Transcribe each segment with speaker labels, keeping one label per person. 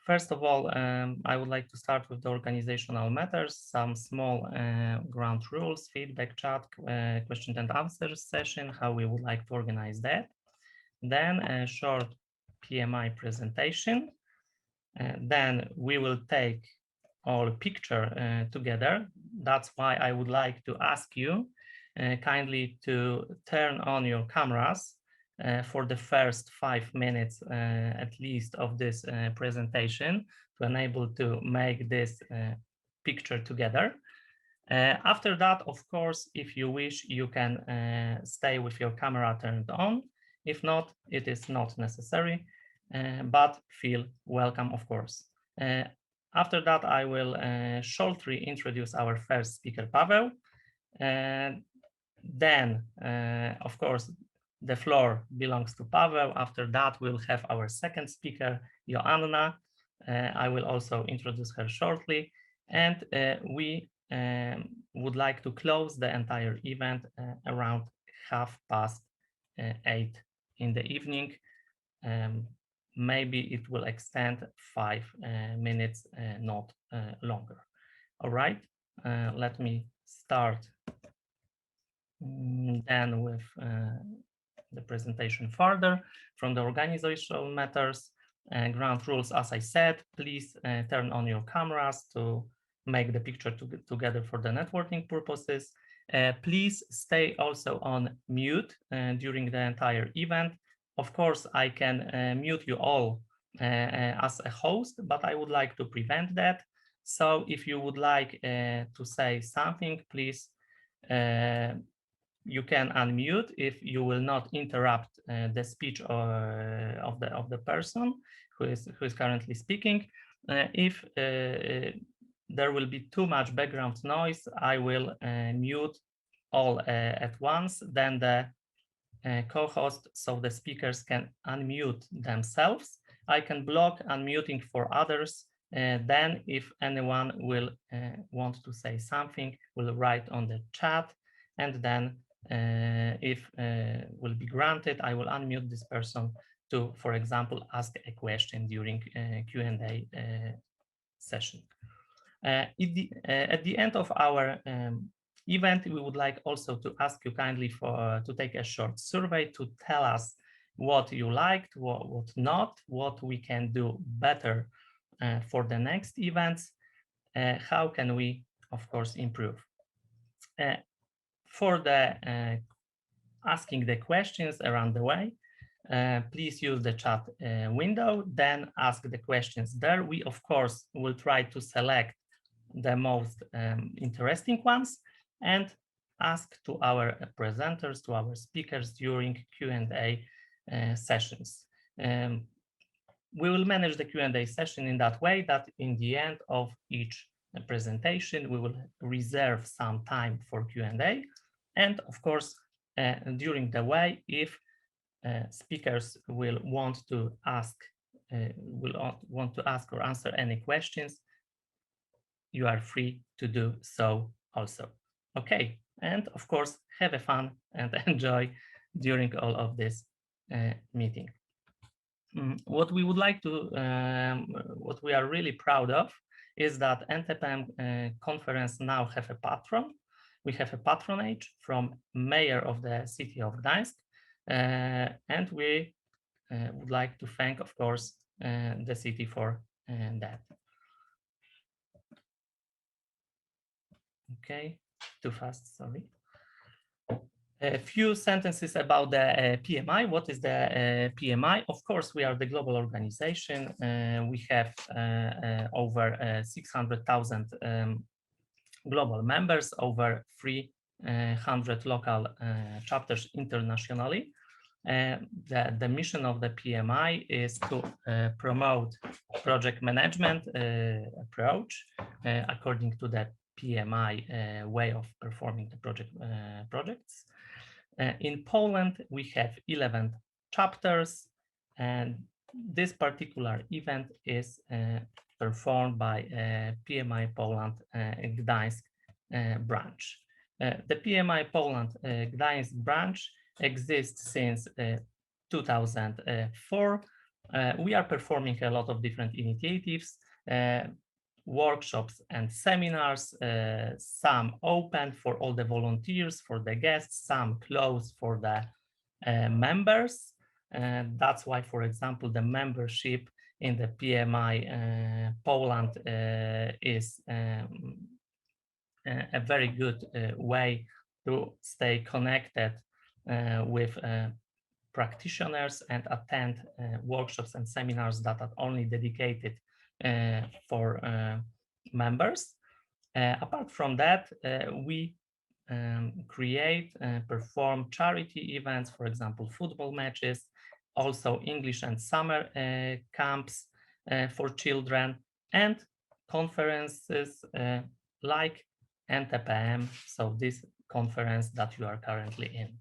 Speaker 1: First of all, I would like to start with the organizational matters, some small ground rules, feedback chat, question and answer session, how we would like to organize that. Then a short PMI presentation. Then we will take all picture together. That's why I would like to ask you kindly to turn on your cameras for the first 5 minutes at least of this presentation to enable to make this picture together. After that, of course, if you wish, you can stay with your camera turned on. If not, it is not necessary, but feel welcome, of course. After that, I will shortly introduce our first speaker, Paweł. Then, of course, the floor belongs to Paweł. After that, we'll have our second speaker, Joanna. I will also introduce her shortly. And we would like to close the entire event around 8:30 in the evening. Maybe it will extend 5 minutes, not longer. All right, let me start then with the presentation further from the organizational matters. Ground rules, as I said, please turn on your cameras to make the picture together for the networking purposes. Please stay also on mute during the entire event. Of course, I can mute you all as a host, but I would like to prevent that. So if you would like to say something, please, you can unmute if you will not interrupt the speech of the person who is currently speaking. If there will be too much background noise, I will mute all at once. Then the co-host, so the speakers can unmute themselves. I can block unmuting for others. Then if anyone will want to say something, will write on the chat, and then if will be granted, I will unmute this person to, for example, ask a question during Q&A session. At the end of our event, we would like also to ask you kindly to take a short survey to tell us what you liked, what not, what we can do better for the next events, how can we, of course, improve. For the asking the questions around the way, please use the chat window, then ask the questions there. We, of course, will try to select the most interesting ones and ask to our presenters, to our speakers during Q&A sessions. We will manage the Q&A session in that way that in the end of each presentation, we will reserve some time for Q&A. And of course, during the way, if speakers will want to ask or answer any questions, you are free to do so also. Okay, and of course, have a fun and enjoy during all of this meeting. What we would like to, what we are really proud of is that Ntpm conference now have a patron. We have a patronage from Mayor of the City of Gdańsk, and we would like to thank, of course, the city for that. Okay, too fast, sorry. A few sentences about the PMI. What is the PMI? Of course, we are the global organization. We have over 600,000 global members, over 300 local chapters internationally. The mission of the PMI is to promote project management approach according to the PMI way of performing the projects. In Poland, we have 11 chapters, and this particular event is performed by PMI Poland Gdańsk branch. The PMI Poland Gdańsk branch exists since 2004. We are performing a lot of different initiatives, workshops and seminars, some open for all the volunteers, for the guests, some closed for the members. That's why, for example, the membership in the PMI Poland is a very good way to stay connected with practitioners and attend workshops and seminars that are only dedicated for members. Apart from that, we create and perform charity events, for example, football matches, also English and summer camps for children, and conferences like Ntpm, so this conference that you are currently in.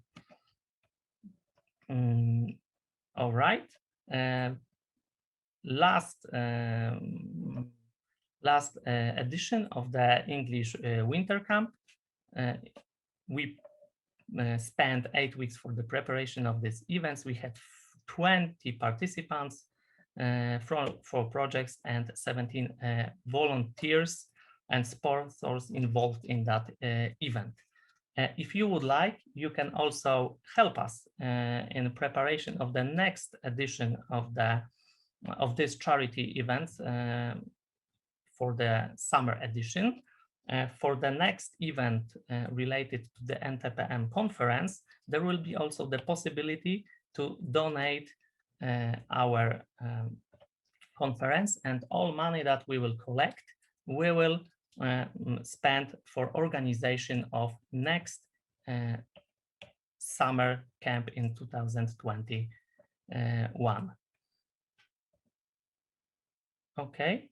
Speaker 1: All right. Last edition of the English winter camp, we spent 8 weeks for the preparation of these events. We had 20 participants for projects and 17 volunteers and sponsors involved in that event. If you would like, you can also help us in preparation of the next edition of this charity events for the summer edition. For the next event related to the Ntpm conference, there will be also the possibility to donate our conference, and all money that we will collect, we will spend for organization of next summer camp in 2021. Okay,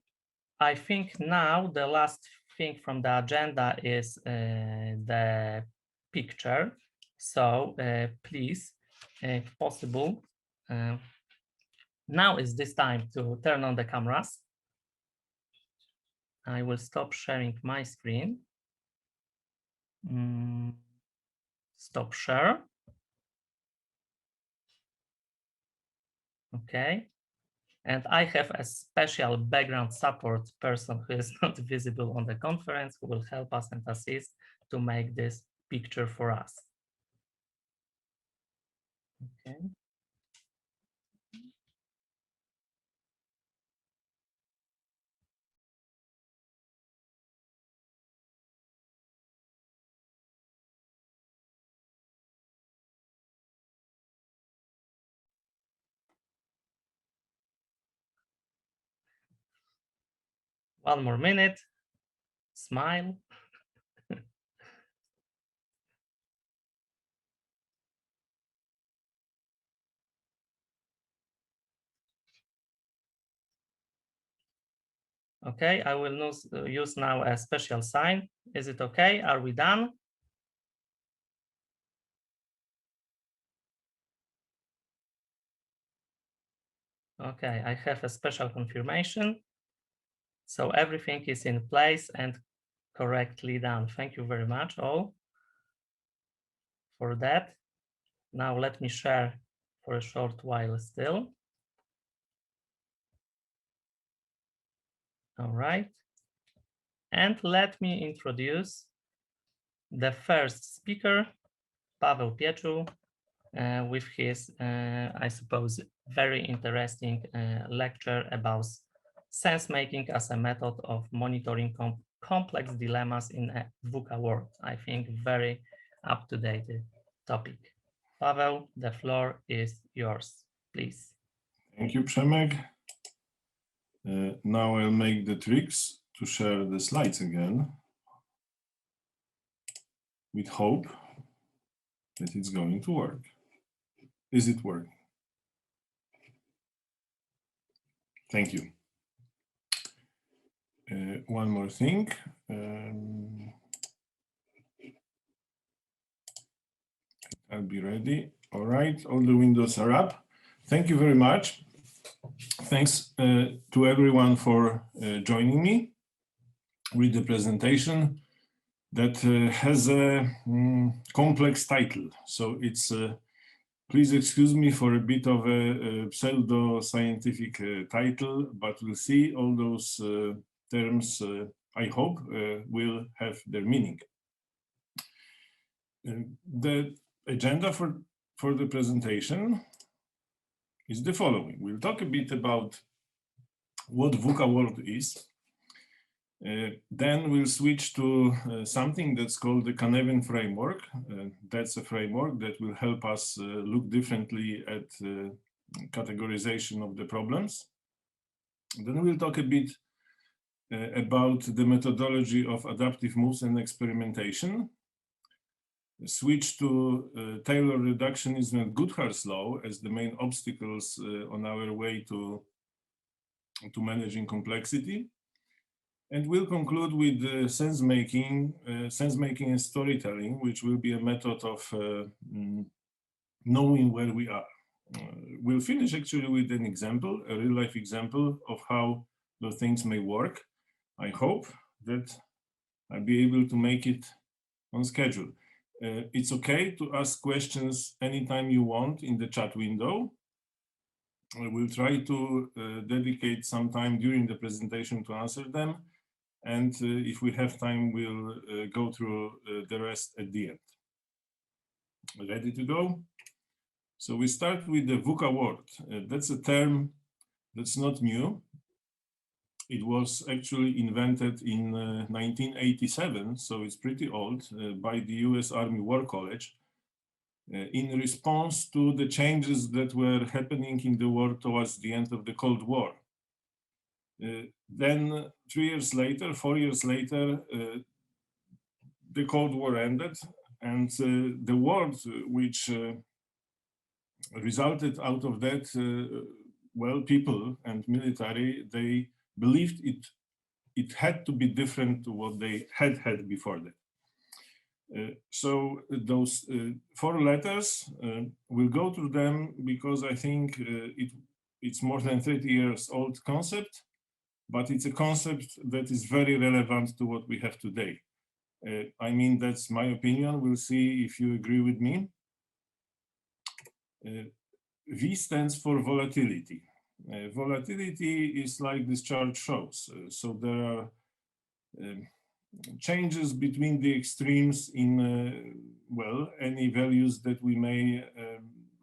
Speaker 1: I think now the last thing from the agenda is the picture. So please, if possible, now is this time to turn on the cameras. I will stop sharing my screen. Stop share. Okay. And I have a special background support person who is not visible on the conference, who will help us and assist to make this picture for us. Okay. One more minute. Smile. Okay, I will use now a special sign. Is it okay? Are we done? Okay, I have a special confirmation. So everything is in place and correctly done. Thank you very much all for that. Now let me share for a short while still. All right. And let me introduce the first speaker, Paweł Pieczul, with his, I suppose, very interesting lecture about sense-making as a method of monitoring complex dilemmas in a VUCA world. I think very up-to-date topic. Paweł, the floor is yours, please.
Speaker 2: Thank you, Przemek. Now I'll make the tricks to share the slides again with hope that it's going to work. Is it working? Thank you. One more thing. I'll be ready. All right, all the windows are up. Thank you very much. Thanks to everyone for joining me with the presentation that has a complex title. So it's Please excuse me for a bit of a pseudo-scientific title, but we'll see. All those terms, I hope, will have their meaning. The agenda for the presentation is the following. We'll talk a bit about what VUCA world is. Then we'll switch to something that's called the Canadian framework. That's a framework that will help us look differently at categorization of the problems. Then we'll talk a bit about the methodology of adaptive moves and experimentation. Switch to Taylor reductionism and Goodhart's law as the main obstacles on our way to managing complexity. And we'll conclude with sensemaking and storytelling, which will be a method of knowing where we are. We'll finish actually with an example, a real-life example of how those things may work. I hope that I'll be able to make it on schedule. It's okay to ask questions anytime you want in the chat window. We'll try to dedicate some time during the presentation to answer them. And if we have time, we'll go through the rest at the end. Ready to go? So we start with the VUCA word. That's a term that's not new. It was actually invented in 1987, so it's pretty old, by the US Army War College in response to the changes that were happening in the war towards the end of the Cold War. Then 4 years later, the Cold War ended, and the word which resulted out of that, well, people and military, they believed it had to be different to what they had before that. So those 4 letters, we'll go through them because I think it's more than 30 years old concept, but it's a concept that is very relevant to what we have today. I mean, that's my opinion. We'll see if you agree with me. V stands for volatility. Volatility is like this chart shows. So there are changes between the extremes in, well, any values that we may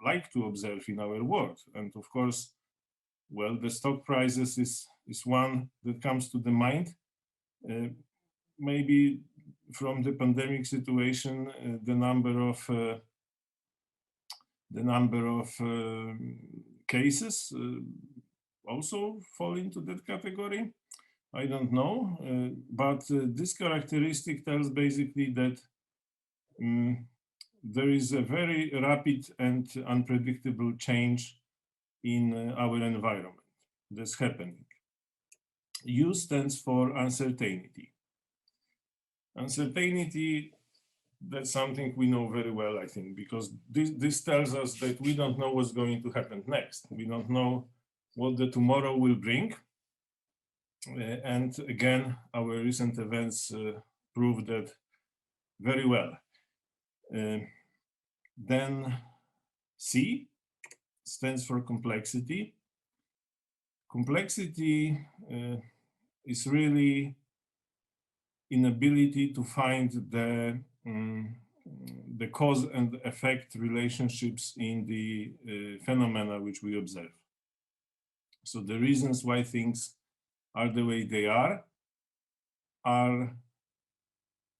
Speaker 2: like to observe in our world. And of course, well, the stock prices is one that comes to the mind. Maybe from the pandemic situation, the number of cases also fall into that category. I don't know, but this characteristic tells basically that there is a very rapid and unpredictable change in our environment that's happening. U stands for uncertainty. Uncertainty, that's something we know very well, I think, because this tells us that we don't know what's going to happen next. We don't know what the tomorrow will bring. And again, our recent events prove that very well. Then C stands for complexity. Complexity is really inability to find the cause and effect relationships in the phenomena which we observe. So the reasons why things are the way they are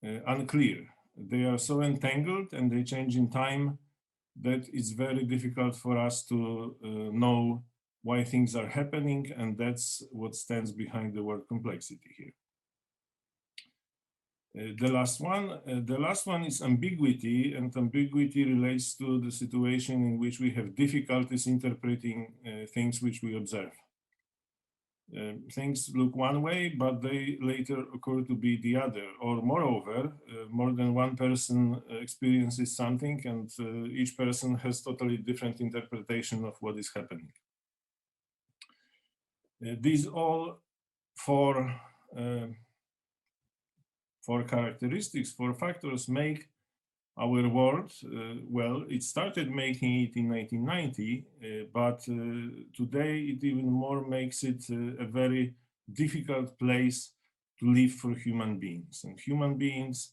Speaker 2: unclear. They are so entangled and they change in time that it's very difficult for us to know why things are happening, and that's what stands behind the word complexity here. The last one is ambiguity, and ambiguity relates to the situation in which we have difficulties interpreting things which we observe. Things look one way, but they later occur to be the other. Or moreover, more than one person experiences something, and each person has totally different interpretation of what is happening. These all four characteristics, 4 factors make our world, well, it started making it in 1990, but today it even more makes it a very difficult place to live for human beings. And human beings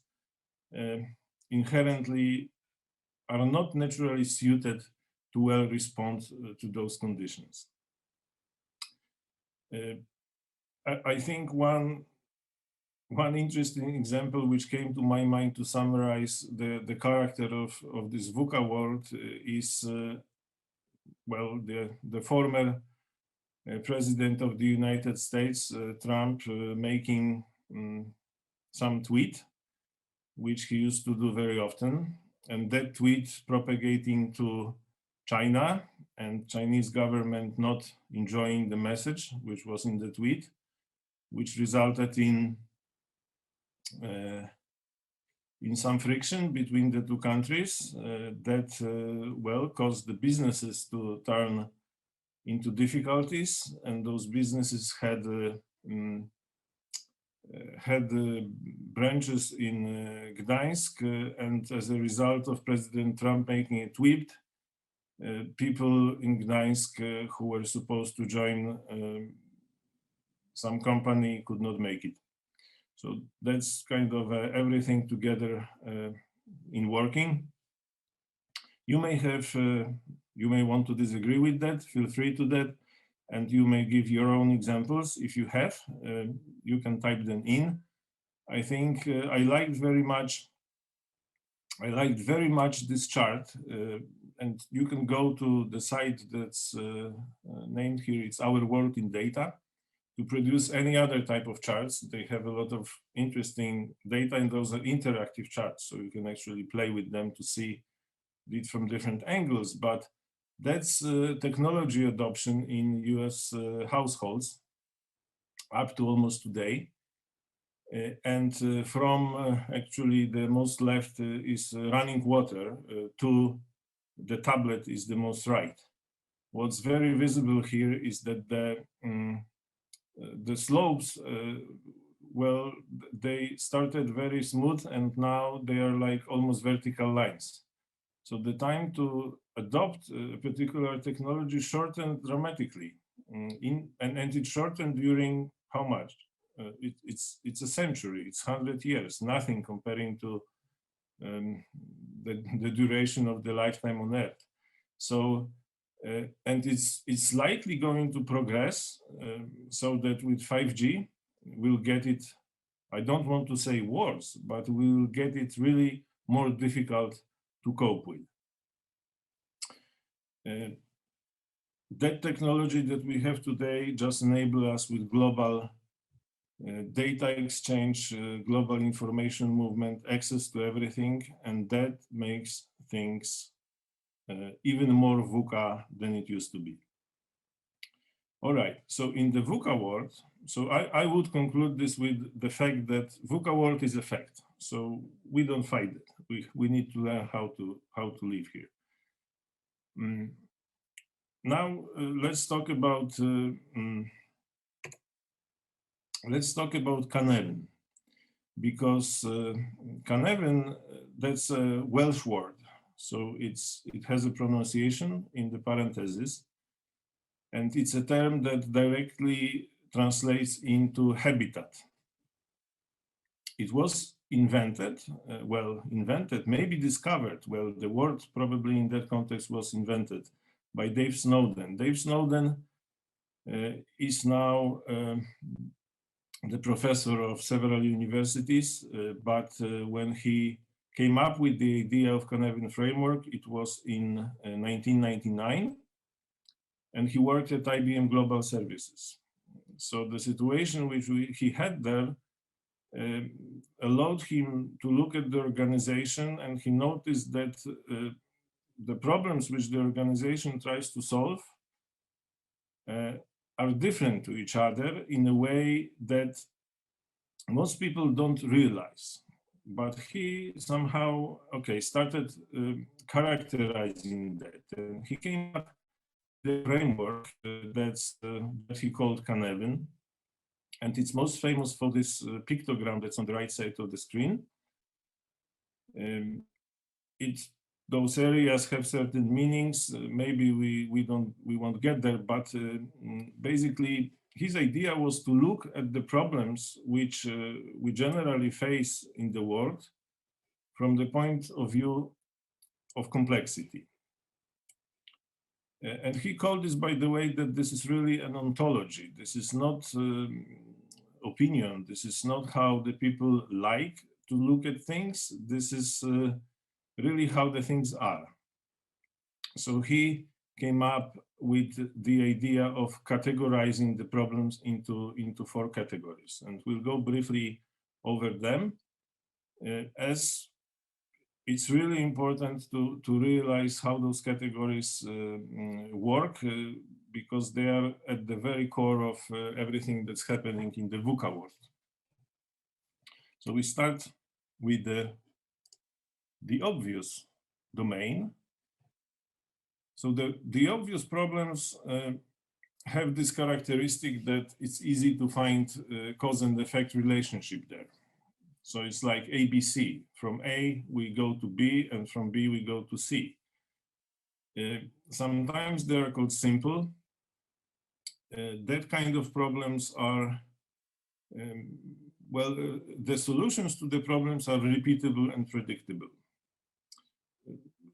Speaker 2: inherently are not naturally suited to well respond to those conditions. I think one interesting example which came to my mind to summarize the character of this VUCA world is, well, the former president of the United States, Trump, making some tweet, which he used to do very often. And that tweet propagating to China and Chinese government not enjoying the message, which was in the tweet, which resulted in some friction between the two countries that, well, caused the businesses to turn into difficulties, and those businesses had branches in Gdańsk, and as a result of President Trump making a tweet, people in Gdańsk who were supposed to join some company could not make it. So that's kind of everything together in working. You may want to disagree with that, feel free to that, and you may give your own examples. If you have, you can type them in. I think I liked very much this chart, and you can go to the site that's named here, it's Our World in Data, to produce any other type of charts. They have a lot of interesting data, and those are interactive charts, so you can actually play with them to see it from different angles. But that's technology adoption in US households up to almost today. And from actually the most left is running water to the tablet is the most right. What's very visible here is that the slopes, well, they started very smooth and now they are like almost vertical lines. So the time to adopt a particular technology shortened dramatically, and it shortened during how much? It's a century, it's 100 years, nothing comparing to the duration of the lifetime on Earth. So, and it's likely going to progress so that with 5G, we'll get it, I don't want to say worse, but we'll get it really more difficult to cope with. That technology that we have today just enables us with global data exchange, global information movement, access to everything, and that makes things even more VUCA than it used to be. All right, so in the VUCA world, so I would conclude this with the fact that VUCA world is a fact. So we don't fight it. We need to learn how to live here. Now let's talk about Cynefin, because Cynefin, that's a Welsh word, so it has a pronunciation in the parentheses, and it's a term that directly translates into habitat. It was invented, maybe discovered, well, the word probably in that context was invented by Dave Snowden. Dave Snowden is now the professor of several universities, but when he came up with the idea of Cynefin framework, it was in 1999, and he worked at IBM Global Services. So the situation which he had there allowed him to look at the organization, and he noticed that the problems which the organization tries to solve are different to each other in a way that most people don't realize. But he somehow, started characterizing that. And he came up with the framework that he called Cynefin. And it's most famous for this pictogram that's on the right side of the screen. those areas have certain meanings. Maybe we won't get there, but basically his idea was to look at the problems which we generally face in the world from the point of view of complexity. And he called this, by the way, that this is really an ontology. This is not opinion. This is not how the people like to look at things. This is really how the things are. So he came up with the idea of categorizing the problems into 4 categories. And we'll go briefly over them, as it's really important to realize how those categories work, because they are at the very core of everything that's happening in the VUCA world. So we start with the obvious domain. So the obvious problems have this characteristic that it's easy to find cause and effect relationship there. So it's like ABC. From A, we go to B, and from B, we go to C. Sometimes they are called simple. That kind of problems are, the solutions to the problems are repeatable and predictable.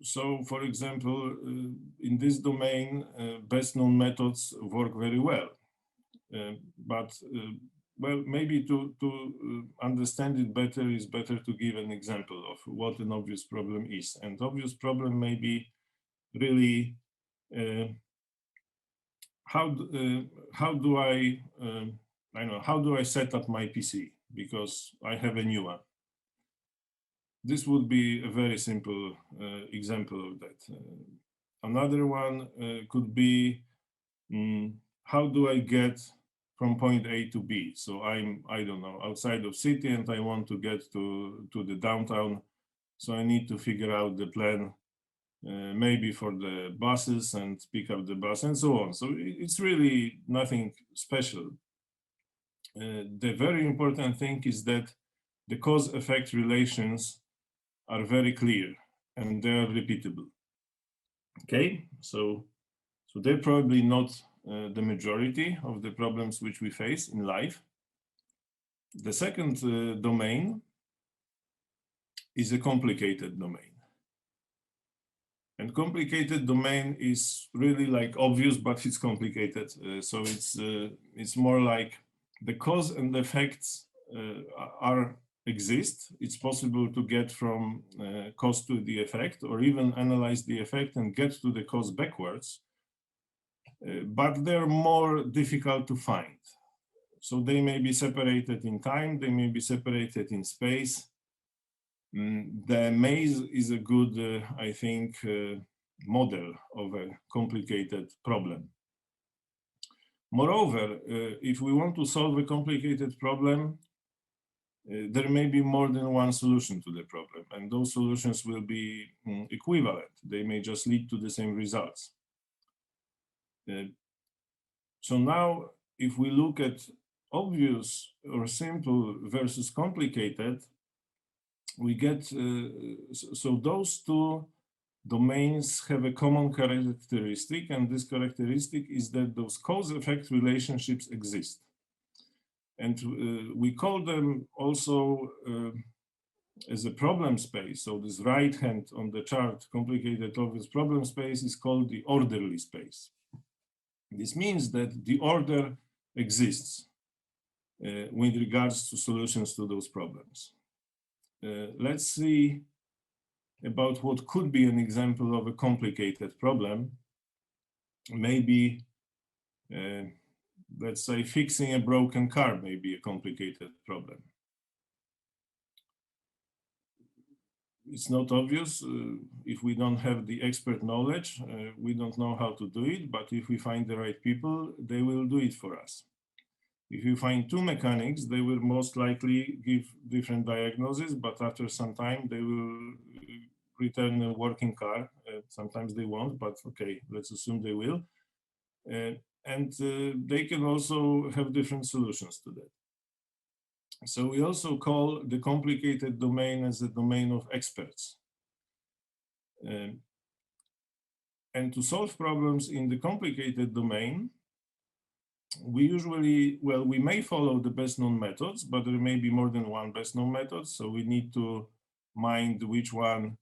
Speaker 2: So, for example, in this domain, best known methods work very well. Well, maybe to understand it better, is better to give an example of what an obvious problem is. And obvious problem may be really how do I how do I set up my PC because I have a new one. This would be a very simple example of that. Another one could be how do I get from point A to B? So I don't know, outside of city and I want to get to the downtown. So I need to figure out the plan, maybe for the buses and pick up the bus and so on. So it's really nothing special. The very important thing is that the cause-effect relations are very clear and they are repeatable. Okay, so they're probably not the majority of the problems which we face in life. The second domain is a complicated domain. And complicated domain is really like obvious, but it's complicated. So it's more like the cause and effects exist. It's possible to get from cause to the effect, or even analyze the effect and get to the cause backwards. But they're more difficult to find. So they may be separated in time, they may be separated in space. The maze is a good, I think, model of a complicated problem. Moreover, if we want to solve a complicated problem, there may be more than one solution to the problem, and those solutions will be equivalent. They may just lead to the same results. So now, if we look at obvious or simple versus complicated, we get, so those two domains have a common characteristic, and this characteristic is that those cause-effect relationships exist. And we call them also as a problem space. So this right hand on the chart, complicated obvious problem space, is called the orderly space. This means that the order exists with regards to solutions to those problems. Let's see about what could be an example of a complicated problem. Maybe, let's say, fixing a broken car may be a complicated problem. It's not obvious. If we don't have the expert knowledge, we don't know how to do it, but if we find the right people, they will do it for us. If you find two mechanics, they will most likely give different diagnoses, but after some time, they will return a working car. Sometimes they won't, but okay, let's assume they will. And they can also have different solutions to that. So we also call the complicated domain as a domain of experts. And to solve problems in the complicated domain, we usually, well, we may follow the best known methods, but there may be more than one best known method. So we need to mind which one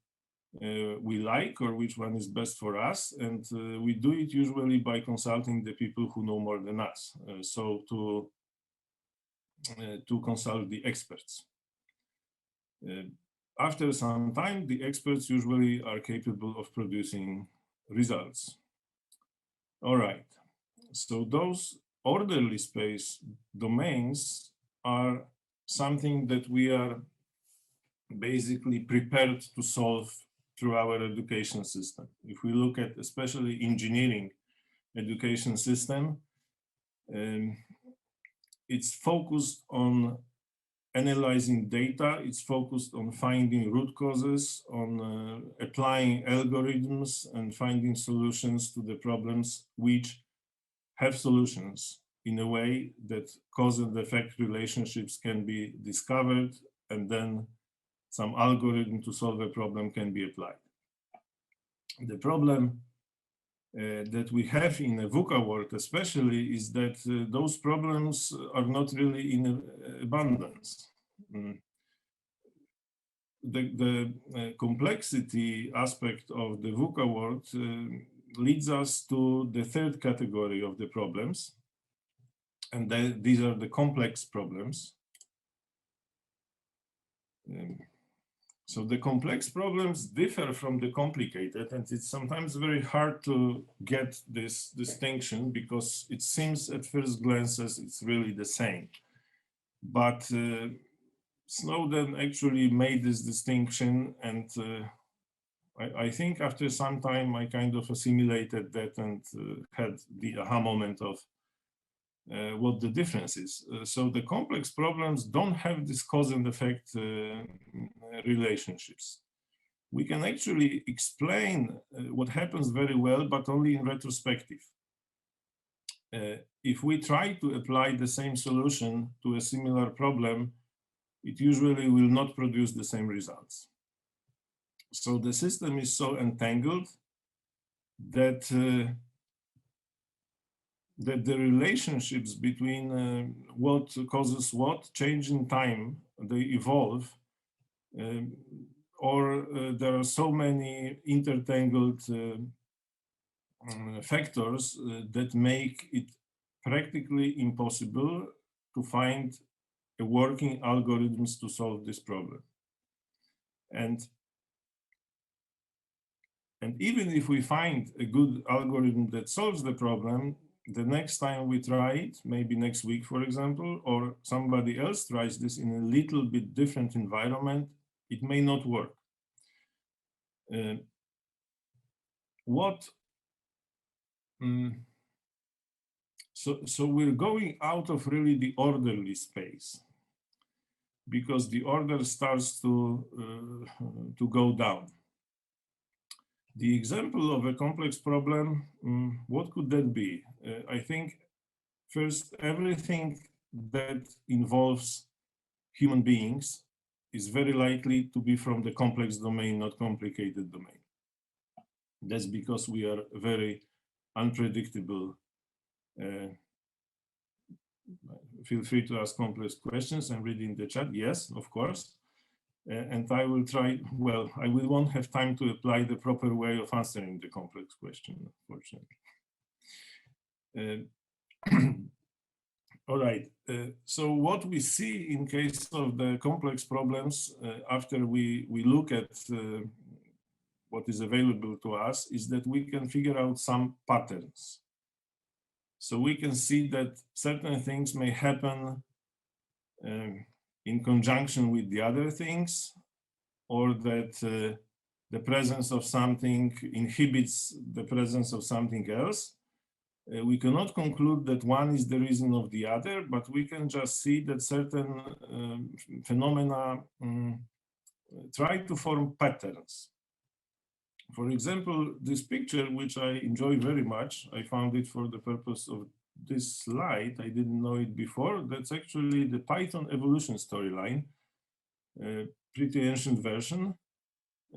Speaker 2: we like or which one is best for us. And we do it usually by consulting the people who know more than us. So to consult the experts. After some time, the experts usually are capable of producing results. All right, so those orderly space domains are something that we are basically prepared to solve through our education system. If we look at especially engineering education system, it's focused on analyzing data, it's focused on finding root causes, on applying algorithms and finding solutions to the problems which have solutions in a way that cause and effect relationships can be discovered, and then some algorithm to solve a problem can be applied. The problem that we have in a VUCA world especially is that those problems are not really in abundance. The complexity aspect of the VUCA world leads us to the third category of the problems, and these are the complex problems. So the complex problems differ from the complicated, and it's sometimes very hard to get this distinction because it seems at first glances it's really the same. But Snowden actually made this distinction, and I think after some time I kind of assimilated that and had the aha moment of what the difference is. So the complex problems don't have this cause and effect relationships. We can actually explain what happens very well, but only in retrospective. If we try to apply the same solution to a similar problem, it usually will not produce the same results. So the system is so entangled that that the relationships between what causes what change in time, they evolve, or there are so many intertangled factors that make it practically impossible to find a working algorithms to solve this problem. And even if we find a good algorithm that solves the problem, the next time we try it, maybe next week, for example, or somebody else tries this in a little bit different environment, it may not work. So we're going out of really the orderly space because the order starts to go down. The example of a complex problem, what could that be? I think first, everything that involves human beings is very likely to be from the complex domain, not complicated domain. That's because we are very unpredictable. Feel free to ask complex questions. I'm reading the chat. Yes, of course. And I will try, well, I won't have time to apply the proper way of answering the complex question, unfortunately. All right, so what we see in case of the complex problems after we look at what is available to us is that we can figure out some patterns. So we can see that certain things may happen in conjunction with the other things, or that the presence of something inhibits the presence of something else. We cannot conclude that one is the reason of the other, but we can just see that certain phenomena try to form patterns. For example, this picture, which I enjoy very much, I found it for the purpose of this slide. I didn't know it before. That's actually the Python evolution storyline, pretty ancient version.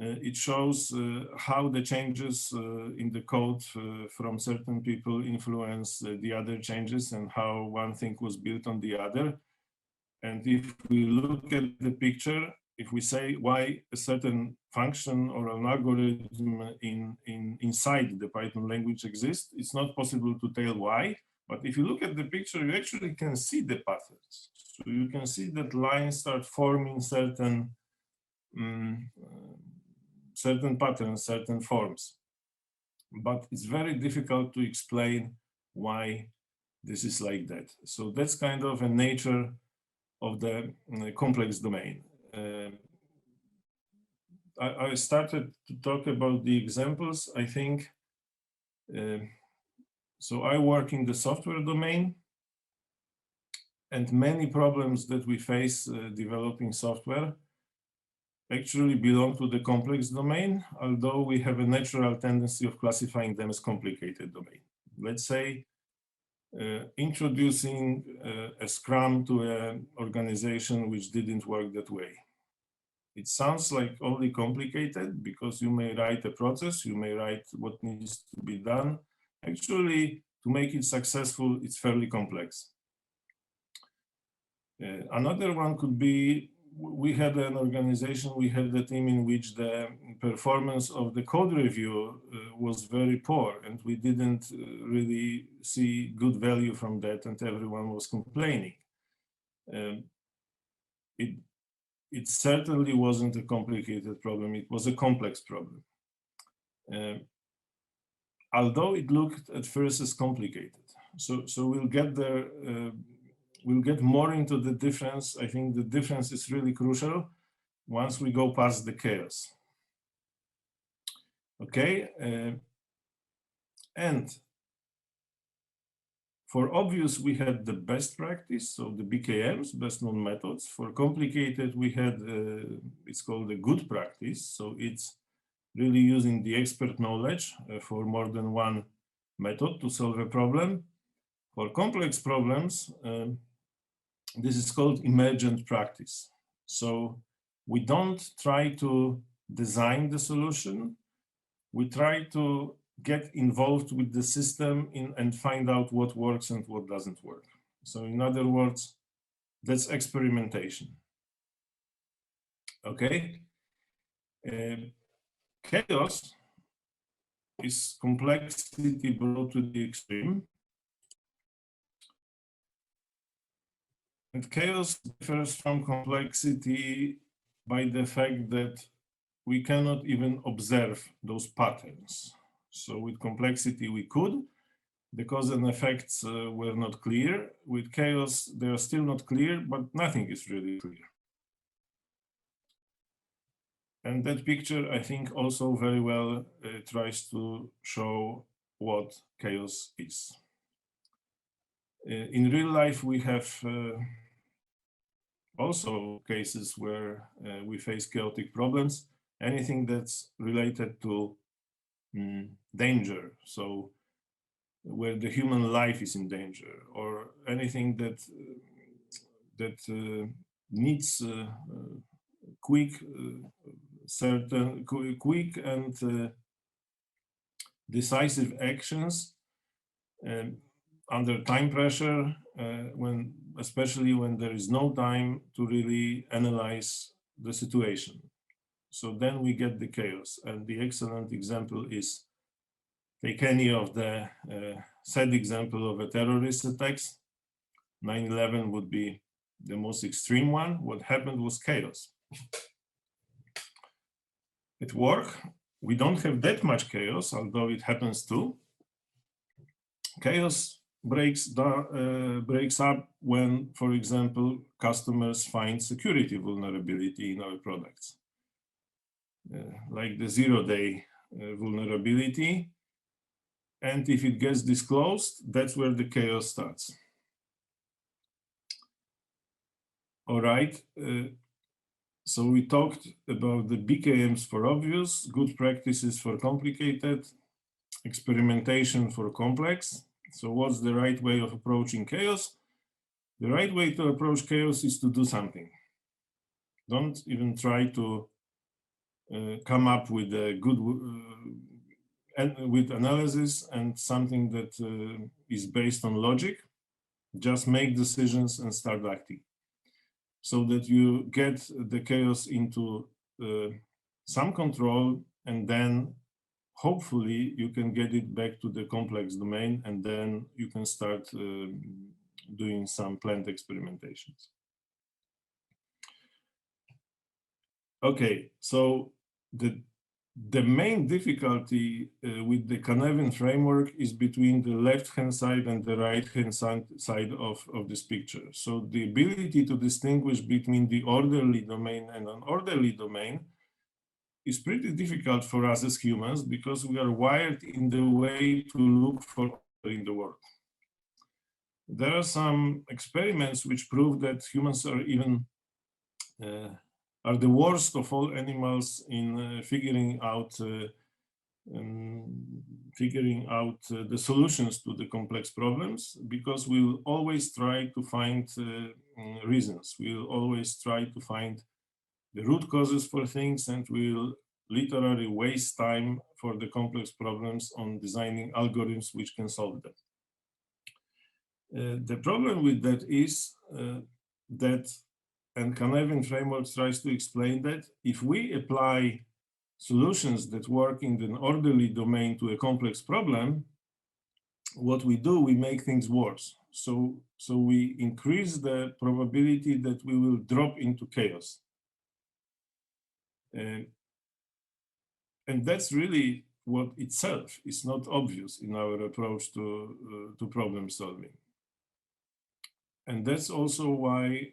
Speaker 2: It shows how the changes in the code from certain people influence the other changes and how one thing was built on the other. And if we look at the picture, if we say why a certain function or an algorithm inside the Python language exists, it's not possible to tell why. But if you look at the picture, you actually can see the patterns. So you can see that lines start forming certain certain patterns, certain forms. But it's very difficult to explain why this is like that. So that's kind of a nature of the complex domain. I started to talk about the examples, I think. So I work in the software domain, and many problems that we face developing software actually belong to the complex domain, although we have a natural tendency of classifying them as complicated domain. Let's say introducing a Scrum to an organization which didn't work that way. It sounds like only complicated because you may write a process, you may write what needs to be done. Actually, to make it successful, it's fairly complex. Another one could be, we had an organization, we had a team in which the performance of the code review was very poor, and we didn't really see good value from that, and everyone was complaining. It certainly wasn't a complicated problem, it was a complex problem. Although it looked at first as complicated. So we'll get there, we'll get more into the difference. I think the difference is really crucial once we go past the chaos. Okay, and for obvious, we had the best practice, so the BKMs, best known methods. For complicated, we had, it's called the good practice. So it's really using the expert knowledge for more than one method to solve a problem. For complex problems, this is called emergent practice. So we don't try to design the solution. We try to get involved with the system and find out what works and what doesn't work. So in other words, that's experimentation. Okay. Chaos is complexity brought to the extreme. And chaos differs from complexity by the fact that we cannot even observe those patterns. So with complexity, we could. The cause and effects were not clear. With chaos, they are still not clear, but nothing is really clear. And that picture, I think, also very well tries to show what chaos is. In real life, we have also cases where we face chaotic problems. Anything that's related to danger, so where the human life is in danger, or anything that needs quick and decisive actions under time pressure, especially when there is no time to really analyze the situation. So then we get the chaos. And the excellent example is, take any of the sad example of a terrorist attacks. 9/11 would be the most extreme one. What happened was chaos. At work, we don't have that much chaos, although it happens too. Chaos breaks up when, for example, customers find security vulnerability in our products. Like the zero-day vulnerability. And if it gets disclosed, that's where the chaos starts. All right. So we talked about the BKMs for obvious, good practices for complicated, experimentation for complex. So what's the right way of approaching chaos? The right way to approach chaos is to do something. Don't even try to come up with a good with analysis and something that is based on logic. Just make decisions and start acting, so that you get the chaos into some control, and then hopefully you can get it back to the complex domain, and then you can start doing some planned experimentations. Okay, so the main difficulty with the Canevin framework is between the left-hand side and the right-hand side of this picture. So the ability to distinguish between the orderly domain and an orderly domain is pretty difficult for us as humans, because we are wired in the way to look for order in the world. There are some experiments which prove that humans are even are the worst of all animals in figuring out the solutions to the complex problems, because we will always try to find reasons. We will always try to find the root causes for things, and we will literally waste time for the complex problems on designing algorithms which can solve them. The problem with that is that, and Canevin framework tries to explain that, if we apply solutions that work in an orderly domain to a complex problem, what we do, we make things worse. So we increase the probability that we will drop into chaos. And that's really what itself is not obvious in our approach to problem solving. And that's also why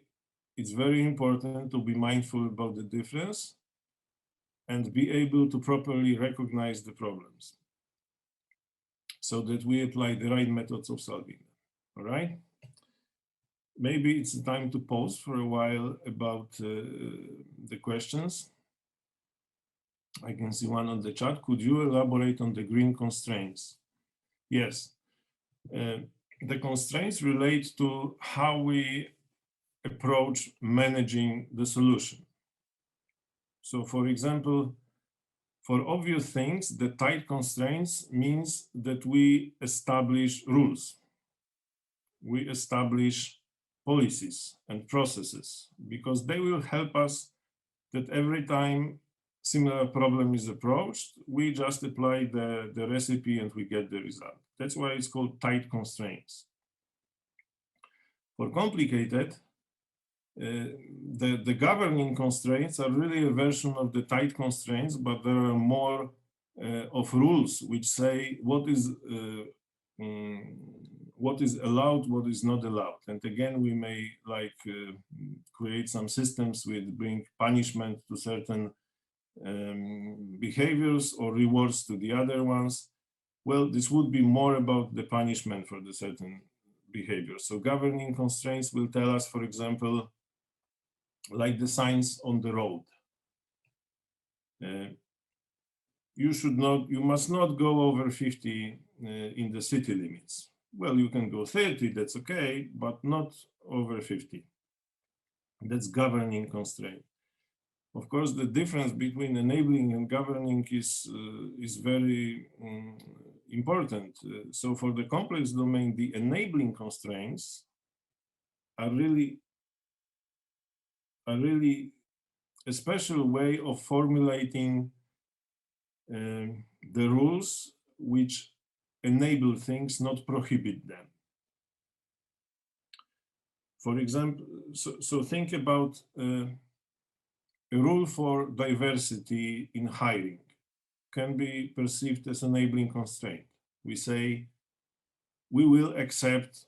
Speaker 2: it's very important to be mindful about the difference and be able to properly recognize the problems, so that we apply the right methods of solving them. All right? Maybe it's time to pause for a while about the questions. I can see one on the chat. Could you elaborate on the green constraints? Yes. The constraints relate to how we approach managing the solution. So, for example, for obvious things, the tight constraints means that we establish rules. We establish policies and processes, because they will help us that every time similar problem is approached, we just apply the recipe and we get the result. That's why it's called tight constraints. For complicated, the governing constraints are really a version of the tight constraints, but there are more of rules which say what is allowed, what is not allowed. And again, we may create some systems which bring punishment to certain behaviors or rewards to the other ones. Well, this would be more about the punishment for the certain behavior. So governing constraints will tell us, for example, like the signs on the road. You must not go over 50 in the city limits. Well, you can go 30, that's okay, but not over 50. That's governing constraint. Of course, the difference between enabling and governing is very important. So for the complex domain, the enabling constraints are really a special way of formulating the rules which enable things, not prohibit them. For example, so think about a rule for diversity in hiring can be perceived as enabling constraint. We say, we will accept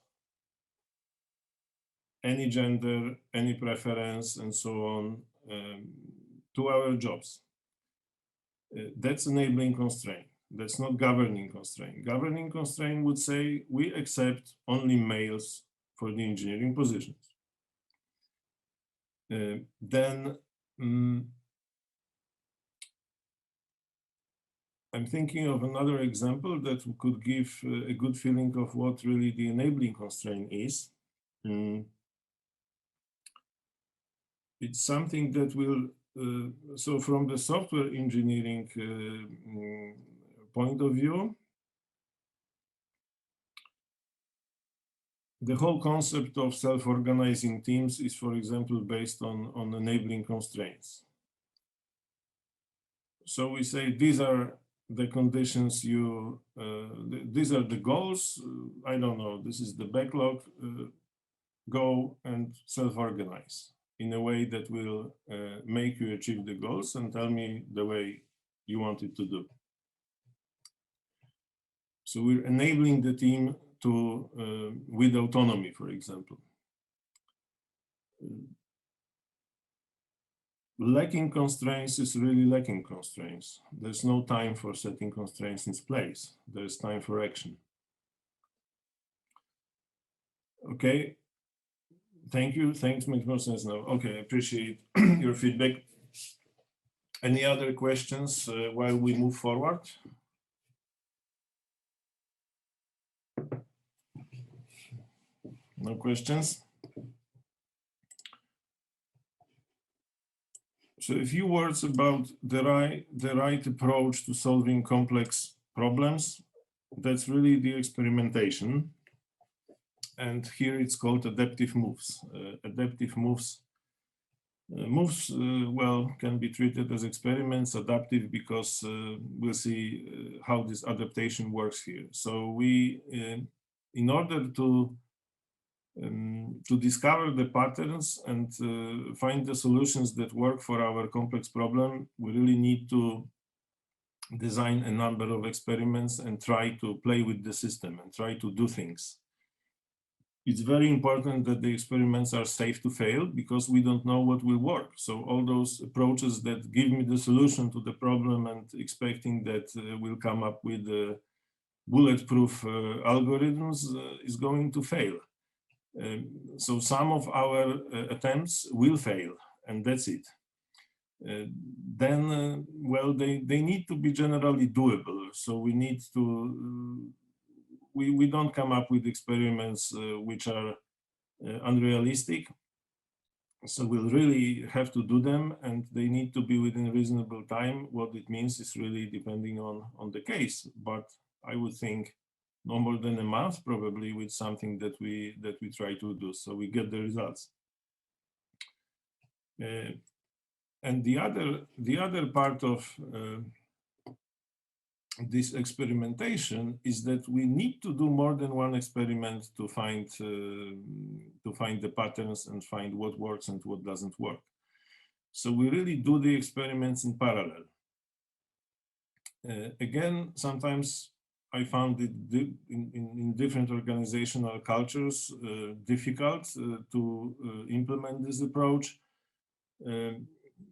Speaker 2: any gender, any preference, and so on to our jobs. That's enabling constraint. That's not governing constraint. Governing constraint would say, we accept only males for the engineering positions. I'm thinking of another example that could give a good feeling of what really the enabling constraint is. It's something that will so from the software engineering point of view, the whole concept of self-organizing teams is, for example, based on enabling constraints. So we say these are the conditions these are the goals. I don't know, this is the backlog. Go and self-organize in a way that will make you achieve the goals and tell me the way you want it to do. So we're enabling the team to with autonomy, for example. Lacking constraints is really lacking constraints. There's no time for setting constraints in place. There's time for action. Okay, thank you. Thanks, makes more sense now. Okay, I appreciate your feedback. Any other questions while we move forward? No questions? So a few words about the right approach to solving complex problems. That's really the experimentation. And here it's called adaptive moves. Adaptive moves well, can be treated as experiments, adaptive, because we'll see how this adaptation works here. So we, in order to discover the patterns and find the solutions that work for our complex problem, we really need to design a number of experiments and try to play with the system and try to do things. It's very important that the experiments are safe to fail because we don't know what will work. So all those approaches that give me the solution to the problem and expecting that we'll come up with bulletproof algorithms is going to fail. So some of our attempts will fail, and that's it. Then, well, they need to be generally doable. So we need to, we don't come up with experiments which are unrealistic. So we'll really have to do them, and they need to be within reasonable time. What it means is really depending on the case, but I would think no more than a month probably with something that we try to do, so we get the results. And the other part of this experimentation is that we need to do more than one experiment to find the patterns and find what works and what doesn't work. So we really do the experiments in parallel. Again, sometimes I found it in different organizational cultures difficult to implement this approach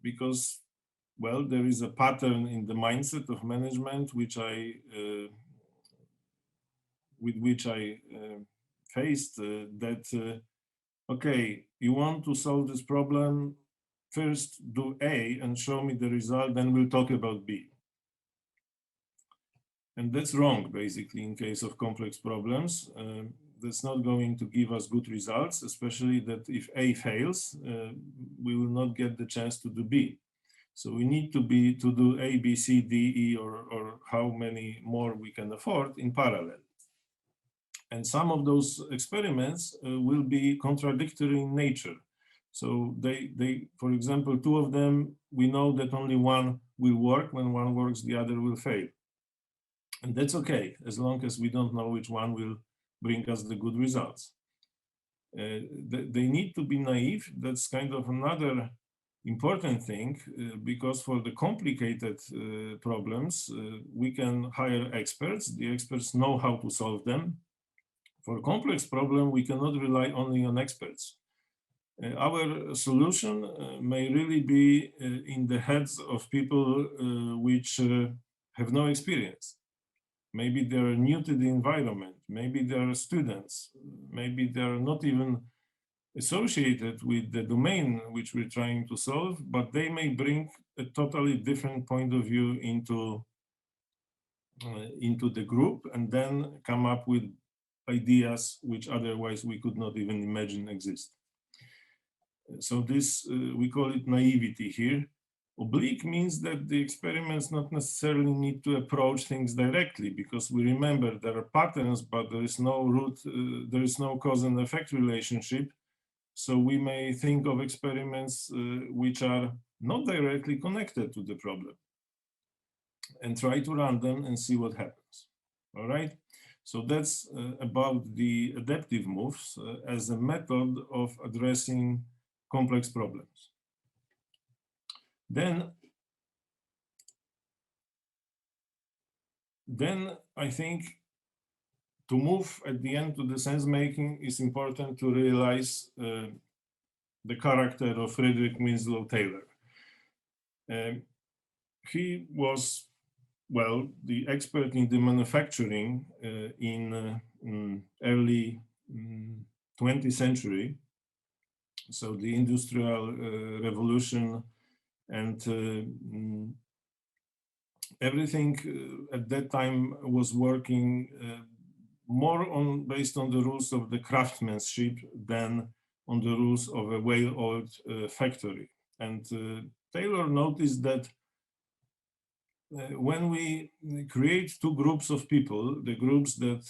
Speaker 2: because, well, there is a pattern in the mindset of management with which I faced that, okay, you want to solve this problem, first do A and show me the result, then we'll talk about B. And that's wrong, basically, in case of complex problems. That's not going to give us good results, especially that if A fails, we will not get the chance to do B. So we need to do A, B, C, D, E, or how many more we can afford in parallel. And some of those experiments will be contradictory in nature. So they, for example, two of them, we know that only one will work. When one works, the other will fail. And that's okay, as long as we don't know which one will bring us the good results. They need to be naive. That's kind of another important thing, because for the complicated problems, we can hire experts. The experts know how to solve them. For complex problem, we cannot rely only on experts. Our solution may really be in the heads of people which have no experience. Maybe they're new to the environment. Maybe they're students. Maybe they're not even associated with the domain which we're trying to solve, but they may bring a totally different point of view into the group and then come up with ideas which otherwise we could not even imagine exist. So this, we call it naivety here. Oblique means that the experiments not necessarily need to approach things directly, because we remember there are patterns, but there is no root, there is no cause and effect relationship. So we may think of experiments which are not directly connected to the problem and try to run them and see what happens. All right. So that's about the adaptive moves as a method of addressing complex problems. Then I think to move at the end to the sense making is important to realize the character of Frederick Winslow Taylor. He was, well, the expert in the manufacturing in early 20th century. So the Industrial Revolution and everything at that time was working more based on the rules of the craftsmanship than on the rules of a well-oiled factory. And Taylor noticed that when we create two groups of people, the groups that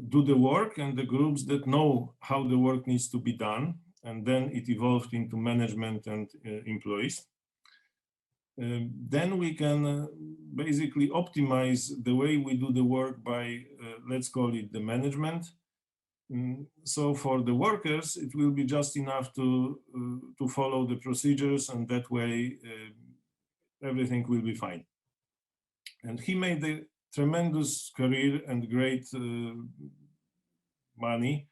Speaker 2: do the work and the groups that know how the work needs to be done, and then it evolved into management and employees, then we can basically optimize the way we do the work by, let's call it the management. So for the workers, it will be just enough to follow the procedures, and that way everything will be fine. And he made a tremendous career and great money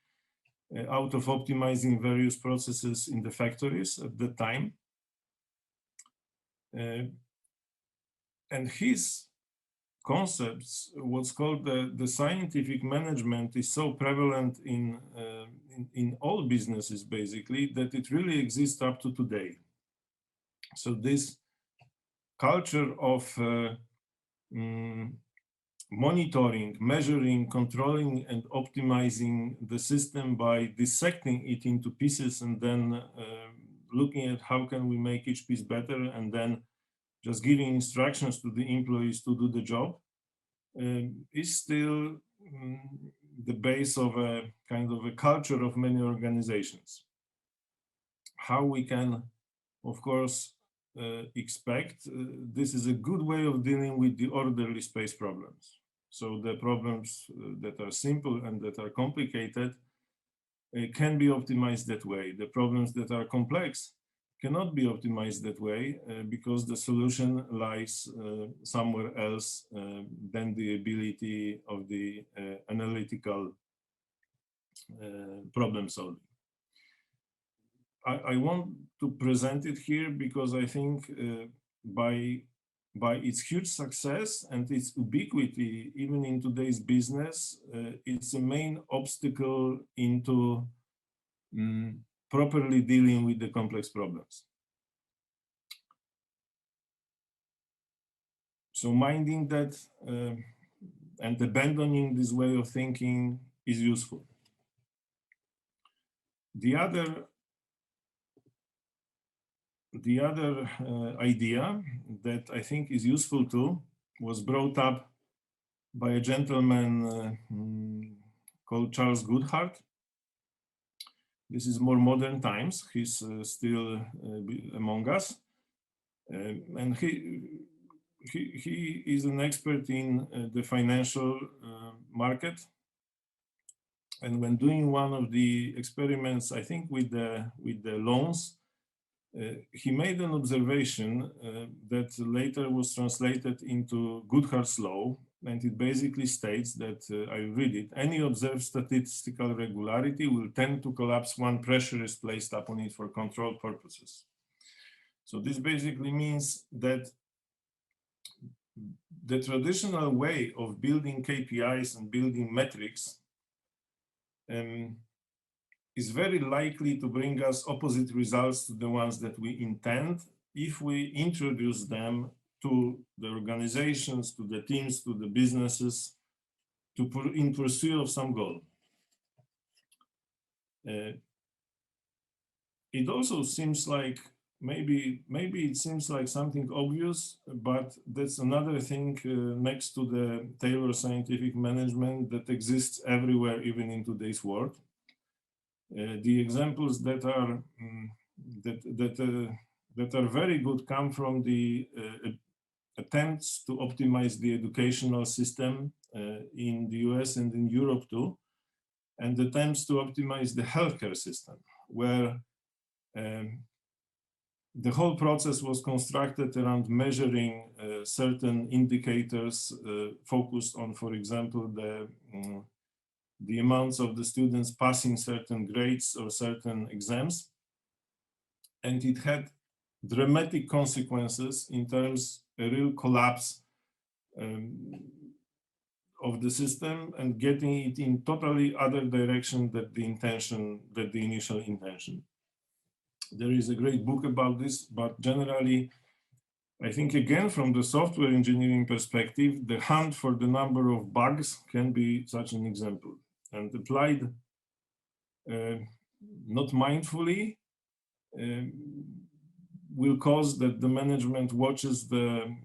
Speaker 2: out of optimizing various processes in the factories at the time. And his concepts, what's called the scientific management, is so prevalent in all businesses, basically, that it really exists up to today. So this culture of monitoring, measuring, controlling, and optimizing the system by dissecting it into pieces and then looking at how can we make each piece better, and then just giving instructions to the employees to do the job, is still the base of a kind of a culture of many organizations. How we can, of course, expect this is a good way of dealing with the orderly space problems. So the problems that are simple and that are complicated can be optimized that way. The problems that are complex cannot be optimized that way because the solution lies somewhere else than the ability of the analytical problem solving. I want to present it here because I think by its huge success and its ubiquity, even in today's business, it's a main obstacle into properly dealing with the complex problems. So minding that and abandoning this way of thinking is useful. The other idea that I think is useful too was brought up by a gentleman called Charles Goodhart. This is more modern times. He's still among us. And he is an expert in the financial market. And when doing one of the experiments, I think with the loans, he made an observation that later was translated into Goodhart's law, and it basically states that, I read it, any observed statistical regularity will tend to collapse when pressure is placed upon it for control purposes. So this basically means that the traditional way of building KPIs and building metrics is very likely to bring us opposite results to the ones that we intend if we introduce them to the organizations, to the teams, to the businesses, in pursuit of some goal. It also seems like maybe it seems like something obvious, but that's another thing next to the tailored scientific management that exists everywhere, even in today's world. The examples that are that are very good come from the attempts to optimize the educational system in the US and in Europe too, and attempts to optimize the healthcare system, where the whole process was constructed around measuring certain indicators focused on, for example, the amounts of the students passing certain grades or certain exams. And it had dramatic consequences in terms of a real collapse of the system and getting it in totally other direction than the initial intention. There is a great book about this, but generally, I think again, from the software engineering perspective, the hunt for the number of bugs can be such an example. And applied not mindfully will cause that the management watches the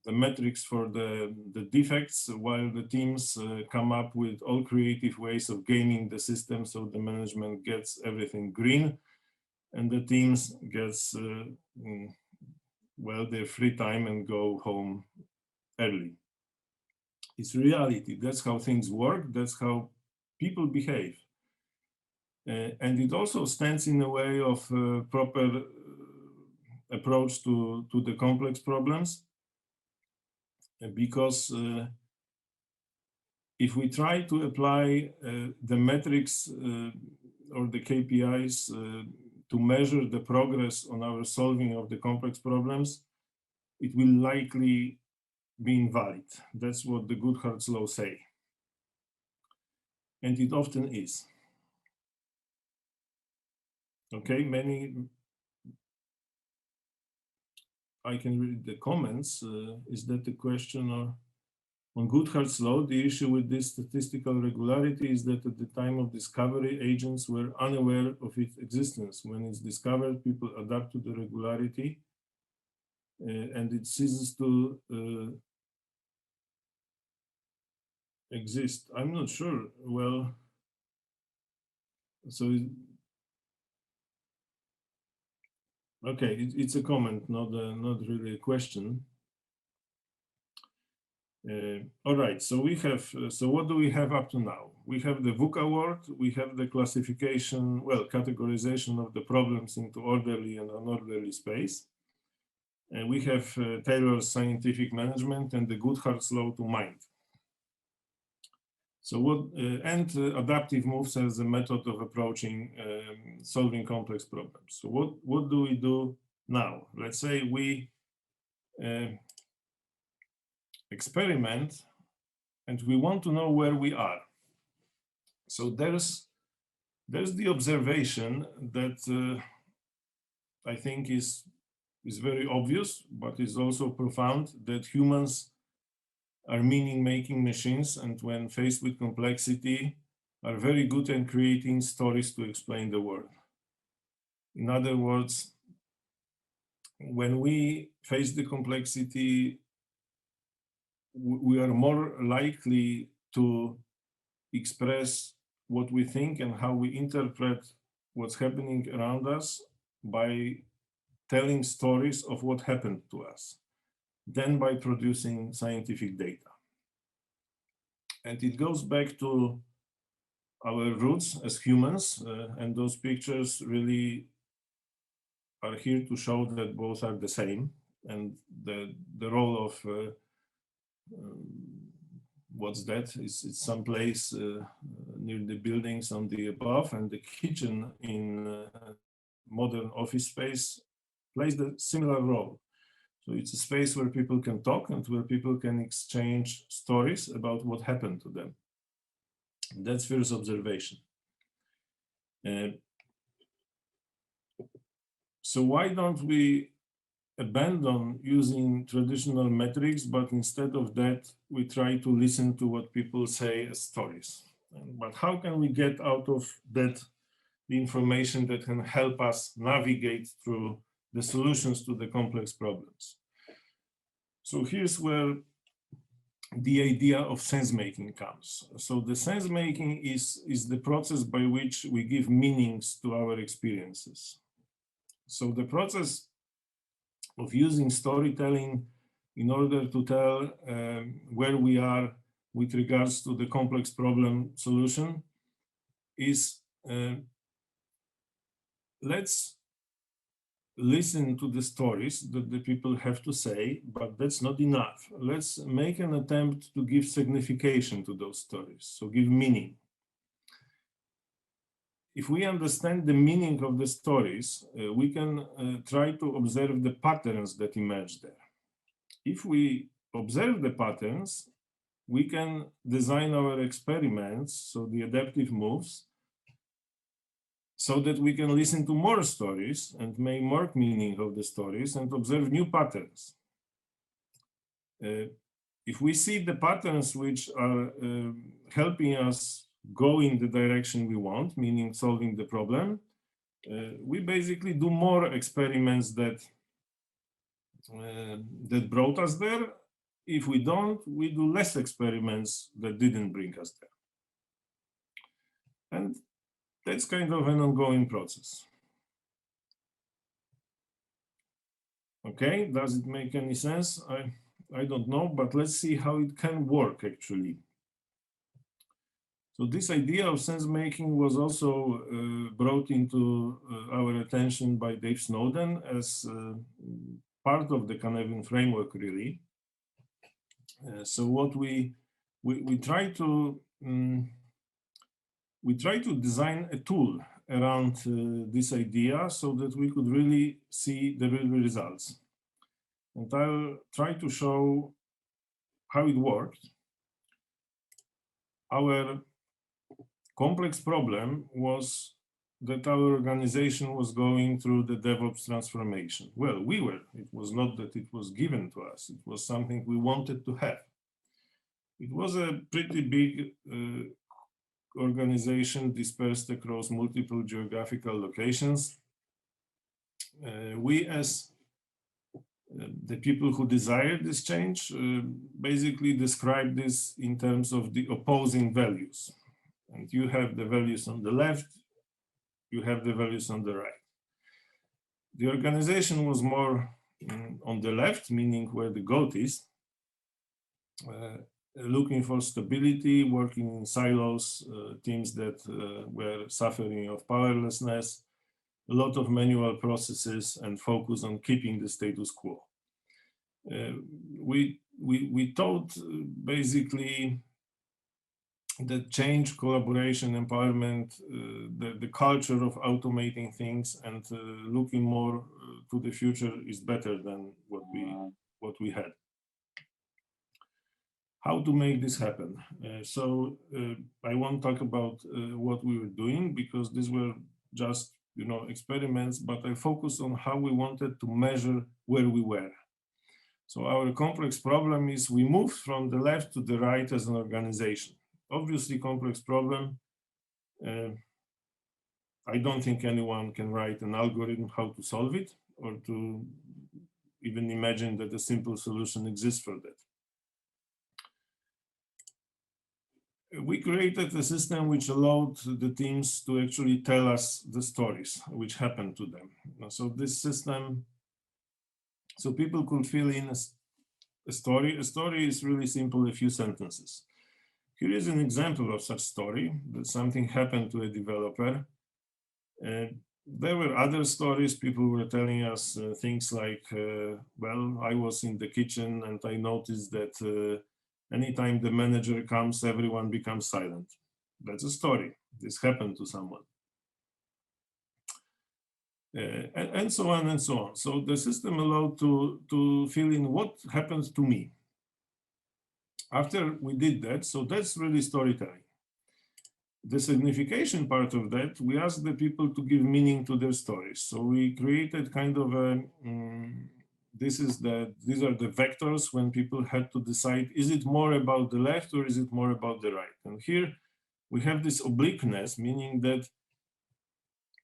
Speaker 2: metrics for the defects, while the teams come up with all creative ways of gaming the system, so the management gets everything green and the teams gets well, their free time and go home early. It's reality. That's how things work. That's how people behave. And it also stands in the way of proper approach to the complex problems, because if we try to apply the metrics or the KPIs to measure the progress on our solving of the complex problems, it will likely be invalid. That's what the Goodhart's law say. And it often is. Okay, I can read the comments. Is that the question on Goodhart's law? The issue with this statistical regularity is that at the time of discovery, agents were unaware of its existence. When it's discovered, people adapt to the regularity and it ceases to exist. I'm not sure. Well, so okay, it's a comment, not really a question. All right, so we have, so what do we have up to now? We have the VUCA word, we have the classification, well, categorization of the problems into orderly and unorderly space. And we have tailored scientific management and the Goodhart's law to mind. So what, and adaptive moves as a method of approaching solving complex problems. So what do we do now? Let's say we experiment and we want to know where we are. So there's the observation that I think is very obvious, but is also profound, that humans are meaning-making machines, and when faced with complexity, are very good at creating stories to explain the world. In other words, when we face the complexity, we are more likely to express what we think and how we interpret what's happening around us by telling stories of what happened to us than by producing scientific data. And it goes back to our roots as humans, and those pictures really are here to show that both are the same, and the role of what's that? It's someplace near the buildings on the above, and the kitchen in modern office space plays the similar role. So it's a space where people can talk and where people can exchange stories about what happened to them. That's first observation. So why don't we abandon using traditional metrics, but instead of that, we try to listen to what people say as stories? But how can we get out of that the information that can help us navigate through the solutions to the complex problems. So here's where the idea of sense-making comes. So the sense-making is the process by which we give meanings to our experiences. So the process of using storytelling in order to tell where we are with regards to the complex problem solution is let's listen to the stories that the people have to say, but that's not enough. Let's make an attempt to give signification to those stories, so give meaning. If we understand the meaning of the stories, we can try to observe the patterns that emerge there. If we observe the patterns, we can design our experiments, so the adaptive moves, so that we can listen to more stories and make more meaning of the stories and observe new patterns. If we see the patterns which are helping us go in the direction we want, meaning solving the problem, we basically do more experiments that brought us there. If we don't, we do less experiments that didn't bring us there. And that's kind of an ongoing process. Okay, does it make any sense? I don't know, but let's see how it can work actually. So this idea of sense making was also brought into our attention by Dave Snowden as part of the Canadian framework, really. So what we try to design a tool around this idea so that we could really see the real results. And I'll try to show how it worked. Our complex problem was that our organization was going through the DevOps transformation. Well, we were. It was not that it was given to us. It was something we wanted to have. It was a pretty big organization dispersed across multiple geographical locations. We, as the people who desired this change, basically described this in terms of the opposing values. And you have the values on the left, you have the values on the right. The organization was more on the left, meaning where the goat is, looking for stability, working in silos, teams that were suffering of powerlessness, a lot of manual processes, and focus on keeping the status quo. We thought basically that change, collaboration, empowerment, the culture of automating things and looking more to the future is better than what we had. How to make this happen? So I won't talk about what we were doing because these were just experiments, but I focused on how we wanted to measure where we were. So our complex problem is we moved from the left to the right as an organization. Obviously, complex problem. I don't think anyone can write an algorithm how to solve it or to even imagine that a simple solution exists for that. We created a system which allowed the teams to actually tell us the stories which happened to them. So this system, so people could fill in a story. A story is really simple, a few sentences. Here is an example of such story, that something happened to a developer. There were other stories. People were telling us things like, well, I was in the kitchen and I noticed that anytime the manager comes, everyone becomes silent. That's a story. This happened to someone. And so on and so on. So the system allowed to fill in what happened to me. After we did that, so that's really storytelling. The signification part of that, we asked the people to give meaning to their stories. So we created kind of a, these are the vectors when people had to decide, is it more about the left or is it more about the right? And here we have this obliqueness, meaning that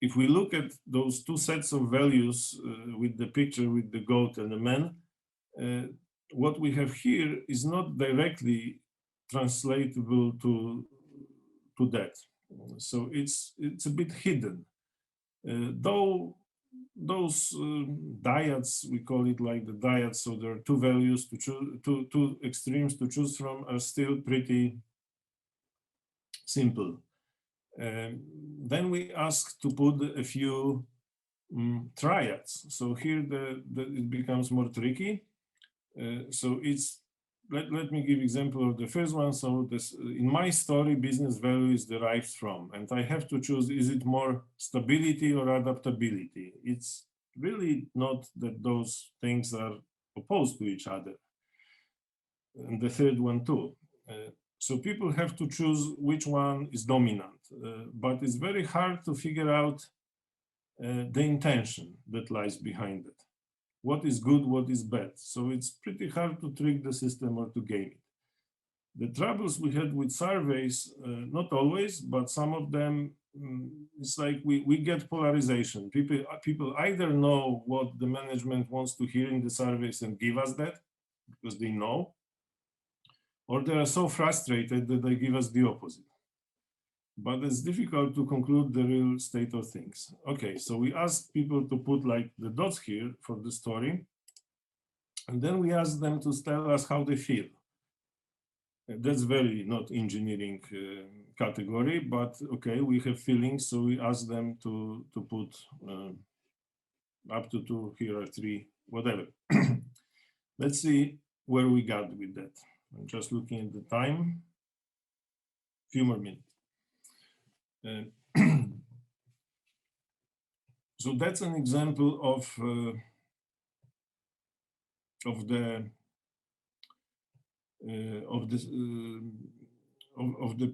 Speaker 2: if we look at those two sets of values with the picture with the goat and the man, what we have here is not directly translatable to that. So it's a bit hidden. Though those dyads, we call it like the dyads, so there are two values to choose, two extremes to choose from, are still pretty simple. Then we ask to put a few triads. So here it becomes more tricky. So it's, let me give example of the first one. So this, in my story, business value is derived from, and I have to choose, is it more stability or adaptability? It's really not that those things are opposed to each other. And the third one too. So people have to choose which one is dominant, but it's very hard to figure out the intention that lies behind it. What is good, what is bad. So it's pretty hard to trick the system or to game it. The troubles we had with surveys, not always, but some of them, it's like we get polarization. People either know what the management wants to hear in the surveys and give us that because they know, or they are so frustrated that they give us the opposite. But it's difficult to conclude the real state of things. Okay, so we asked people to put like the dots here for the story. And then we asked them to tell us how they feel. That's very not engineering category, but okay, we have feelings. So we asked them to put up to 2, here are 3, whatever. Let's see where we got with that. I'm just looking at the time, few more minutes. So that's an example of the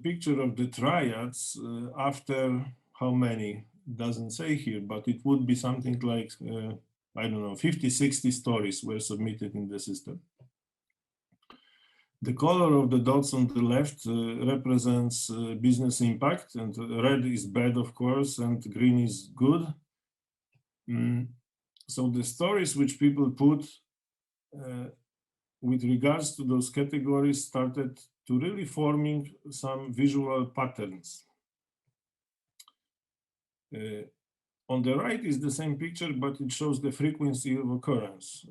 Speaker 2: picture of the triads after how many, doesn't say here, but it would be something like I don't know, 50, 60 stories were submitted in the system. The color of the dots on the left represents business impact, and red is bad, of course, and green is good. So the stories which people put with regards to those categories started to really forming some visual patterns. On the right is the same picture, but it shows the frequency of occurrence.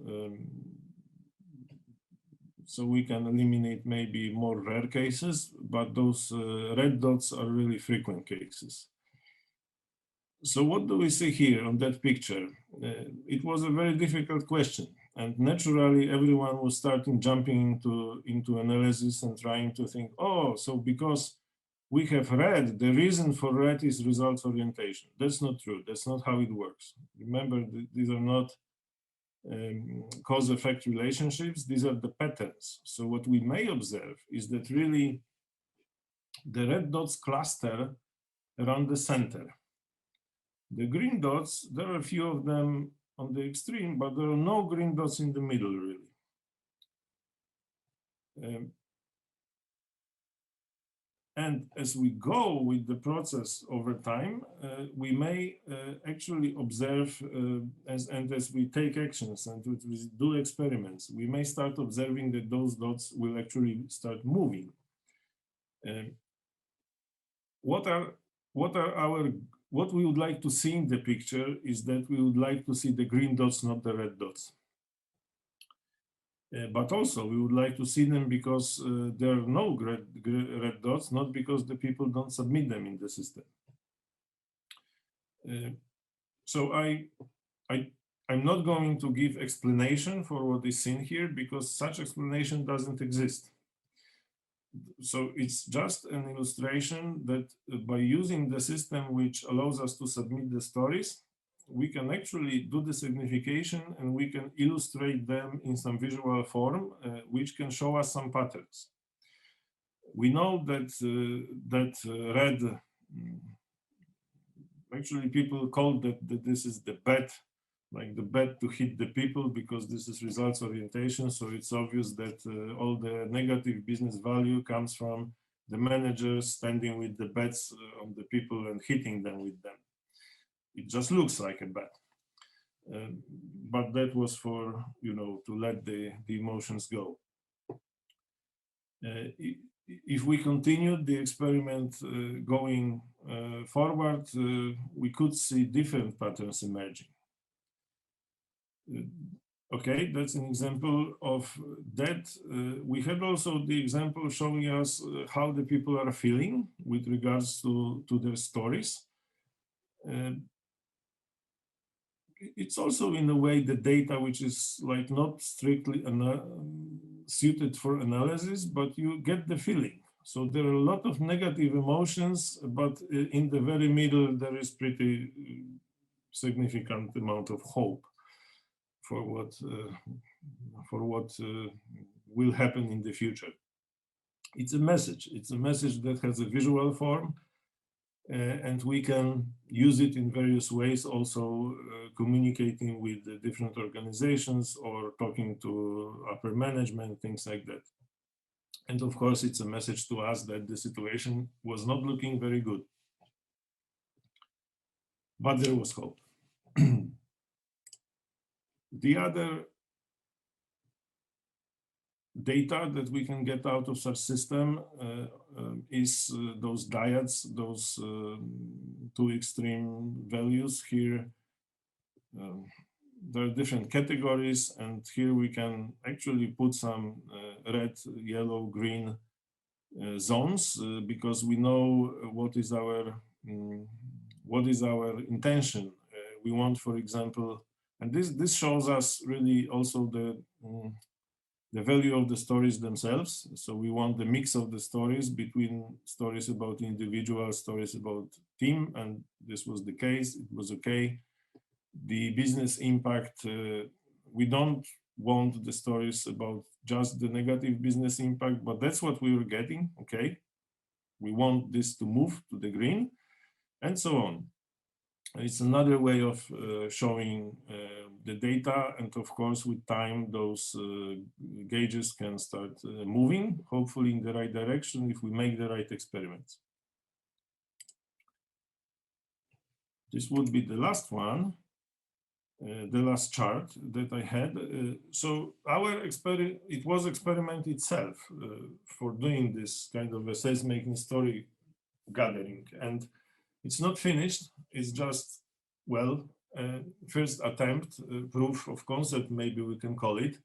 Speaker 2: So we can eliminate maybe more rare cases, but those red dots are really frequent cases. So what do we see here on that picture? It was a very difficult question, and naturally everyone was jumping into analysis and trying to think, oh, so because we have red, the reason for red is results orientation. That's not true. That's not how it works. Remember, these are not cause-effect relationships. These are the patterns. So what we may observe is that really the red dots cluster around the center. The green dots, there are a few of them on the extreme, but there are no green dots in the middle, really. And as we go with the process over time, we may actually observe, as we take actions and we do experiments, we may start observing that those dots will actually start moving. What we would like to see in the picture is that we would like to see the green dots, not the red dots. But also we would like to see them because there are no red dots, not because the people don't submit them in the system. So I'm not going to give explanation for what is seen here because such explanation doesn't exist. So it's just an illustration that by using the system which allows us to submit the stories, we can actually do the signification and we can illustrate them in some visual form, which can show us some patterns. We know that red, actually people call that this is the bet, like the bet to hit the people, because this is results orientation. So it's obvious that all the negative business value comes from the managers standing with the bets on the people and hitting them with them. it just looks like a bat. But that was for, to let the emotions go. If we continued the experiment going forward, we could see different patterns emerging. Okay, that's an example of that. We had also the example showing us how the people are feeling with regards to their stories. It's also in a way the data which is like not strictly suited for analysis, but you get the feeling. So there are a lot of negative emotions, but in the very middle there is pretty significant amount of hope for what will happen in the future. It's a message. It's a message that has a visual form, and we can use it in various ways, also communicating with the different organizations or talking to upper management, things like that. And of course, it's a message to us that the situation was not looking very good. But there was hope. The other data that we can get out of such system is those dyads, those two extreme values here. There are different categories, and here we can actually put some red, yellow, green zones because we know what is our intention. We want, for example, and this shows us really also the value of the stories themselves. So we want the mix of the stories between stories about individuals, stories about team, and this was the case. It was okay. The business impact, we don't want the stories about just the negative business impact, but that's what we were getting, okay? We want this to move to the green, and so on. It's another way of showing the data, and of course with time those gauges can start moving, hopefully in the right direction if we make the right experiments. This would be the last one, the last chart that I had. So our experiment, it was experiment itself for doing this kind of a sensemaking story gathering, and it's not finished. It's just, well, first attempt, proof of concept, maybe we can call it.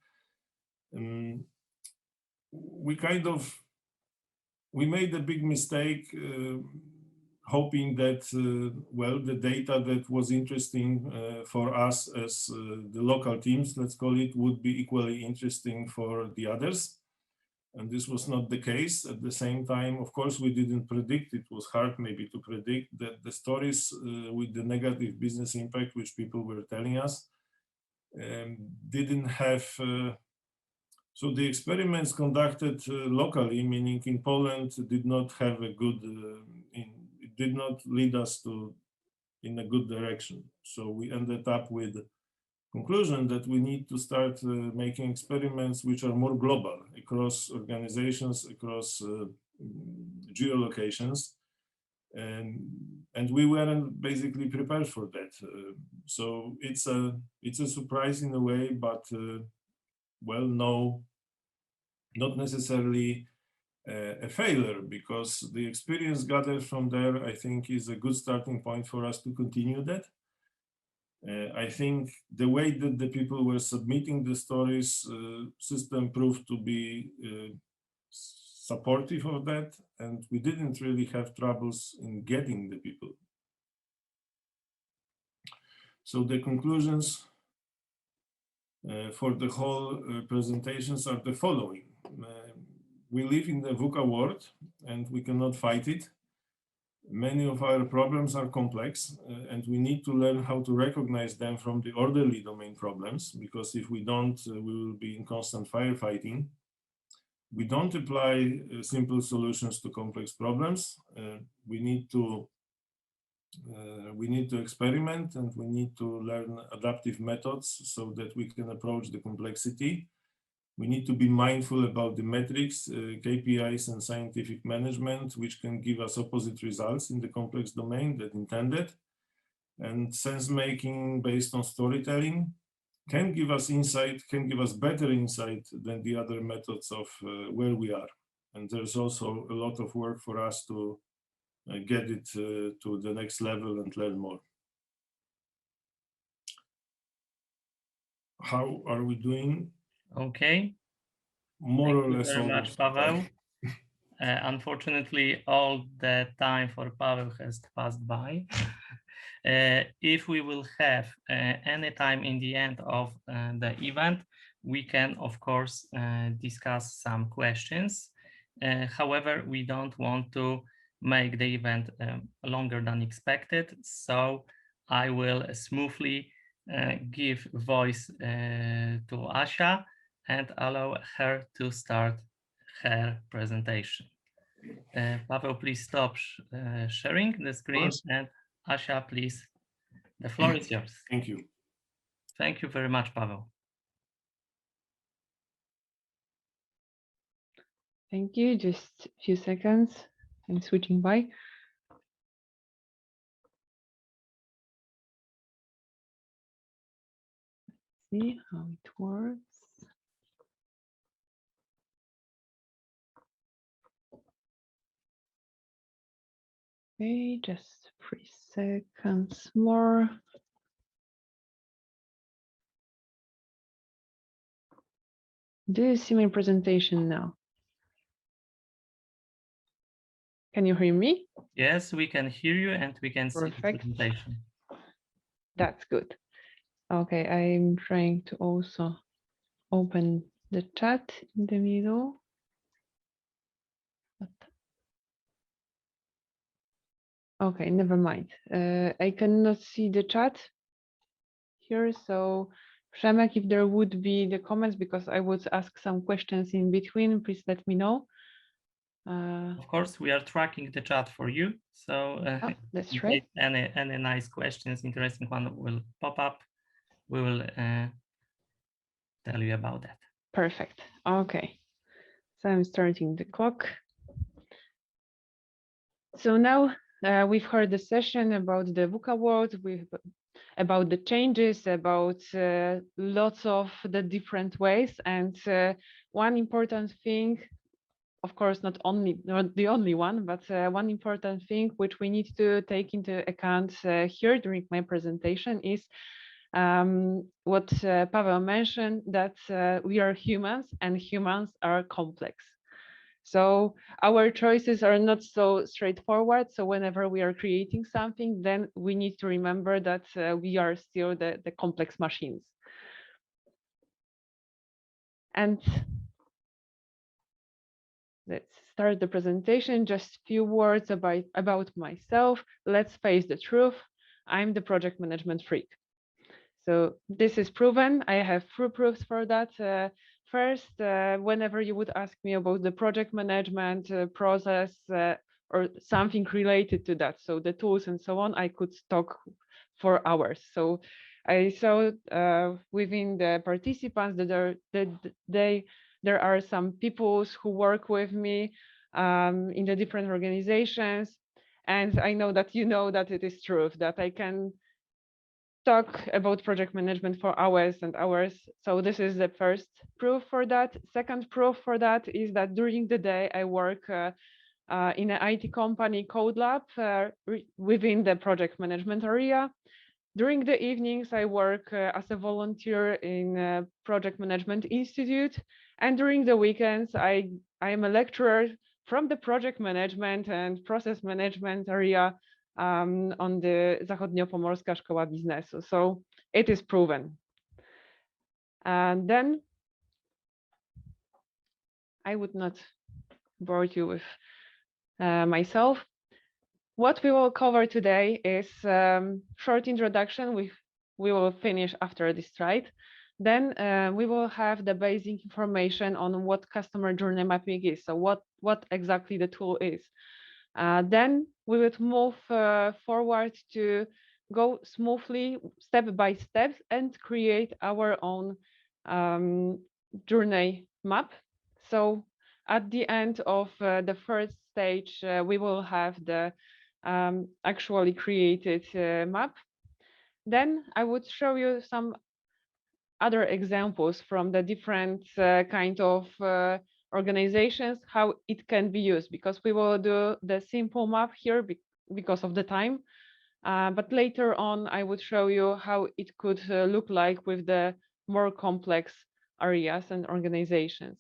Speaker 2: We made a big mistake hoping that, well, the data that was interesting for us as the local teams, let's call it, would be equally interesting for the others. And this was not the case. At the same time, of course, we didn't predict, it was hard maybe to predict that the stories with the negative business impact, which people were telling us, didn't have, so the experiments conducted locally, meaning in Poland, did not have a good, it did not lead us in a good direction. So we ended up with conclusion that we need to start making experiments which are more global across organizations, across geolocations, and we weren't basically prepared for that. So it's a surprise in a way, but well, no, not necessarily a failure, because the experience gathered from there, I think, is a good starting point for us to continue that. I think the way that the people were submitting the stories, system proved to be supportive of that, and we didn't really have troubles in getting the people. So the conclusions for the whole presentations are the following. We live in the VUCA world, and we cannot fight it. Many of our problems are complex, and we need to learn how to recognize them from the orderly domain problems, because if we don't, we will be in constant firefighting. We don't apply simple solutions to complex problems. We need to experiment, and we need to learn adaptive methods so that we can approach the complexity. We need to be mindful about the metrics, KPIs, and scientific management, which can give us opposite results in the complex domain than intended. And sense making based on storytelling can give us insight, can give us better insight than the other methods of where we are. And there's also a lot of work for us to get it to the next level and learn more. How are we doing?
Speaker 1: Okay.
Speaker 2: More or
Speaker 1: Thank you
Speaker 2: less
Speaker 1: very much, Paweł. Unfortunately, all the time for Paweł has passed by. If we will have any time in the end of the event, we can, of course, discuss some questions. However, we don't want to make the event longer than expected, so I will smoothly give voice to Asia and allow her to start her presentation. Paweł, please stop sharing the screen, and Asia, please, the floor is yours.
Speaker 2: Thank you.
Speaker 1: Thank you very much, Paweł.
Speaker 3: Thank you. Just a few seconds. I'm switching by. Let's see how it works. Okay, just 3 seconds more. Do you see my presentation now? Can you hear me?
Speaker 1: Yes, we can hear you and we can see the
Speaker 3: Perfect.
Speaker 1: presentation.
Speaker 3: That's good. Okay, I'm trying to also open the chat in the middle. Okay, never mind. I cannot see the chat here, so Przemek, if there would be the comments, because I would ask some questions in between, please let me know.
Speaker 1: Of course, we are tracking the chat for you, so
Speaker 3: that's
Speaker 1: in
Speaker 3: right.
Speaker 1: case any nice questions, interesting one will pop up, we will tell you about that.
Speaker 3: Perfect. Okay, so I'm starting the clock. So now we've heard the session about the VUCA world, about the changes, about lots of the different ways, and one important thing, of course, not the only one, but one important thing which we need to take into account here during my presentation is what Paweł mentioned, that we are humans and humans are complex. So our choices are not so straightforward. So whenever we are creating something, then we need to remember that we are still the complex machines. And let's start the presentation. Just a few words about myself. Let's face the truth. I'm the project management freak. So this is proven. I have full proofs for that. First, whenever you would ask me about the project management process or something related to that, so the tools and so on, I could talk for hours. So I saw within the participants that there are some people who work with me in the different organizations, and I know that you know that it is true, that I can talk about project management for hours and hours. So this is the first proof for that. Second proof for that is that during the day I work in an IT company, Code Lab, within the project management area. During the evenings, I work as a volunteer in a project management institute. And during the weekends, I am a lecturer from the project management and process management area on the Zachodniopomorska Szkoła Biznesu. So it is proven. And then I would not bore you with myself. What we will cover today is short introduction. We will finish after this slide. Then we will have the basic information on what customer journey mapping is. So what exactly the tool is. Then we would move forward to go smoothly, step by step, and create our own journey map. So at the end of the first stage, we will have the actually created map. Then I would show you some other examples from the different kind of organizations, how it can be used, because we will do the simple map here because of the time. But later on, I would show you how it could look like with the more complex areas and organizations.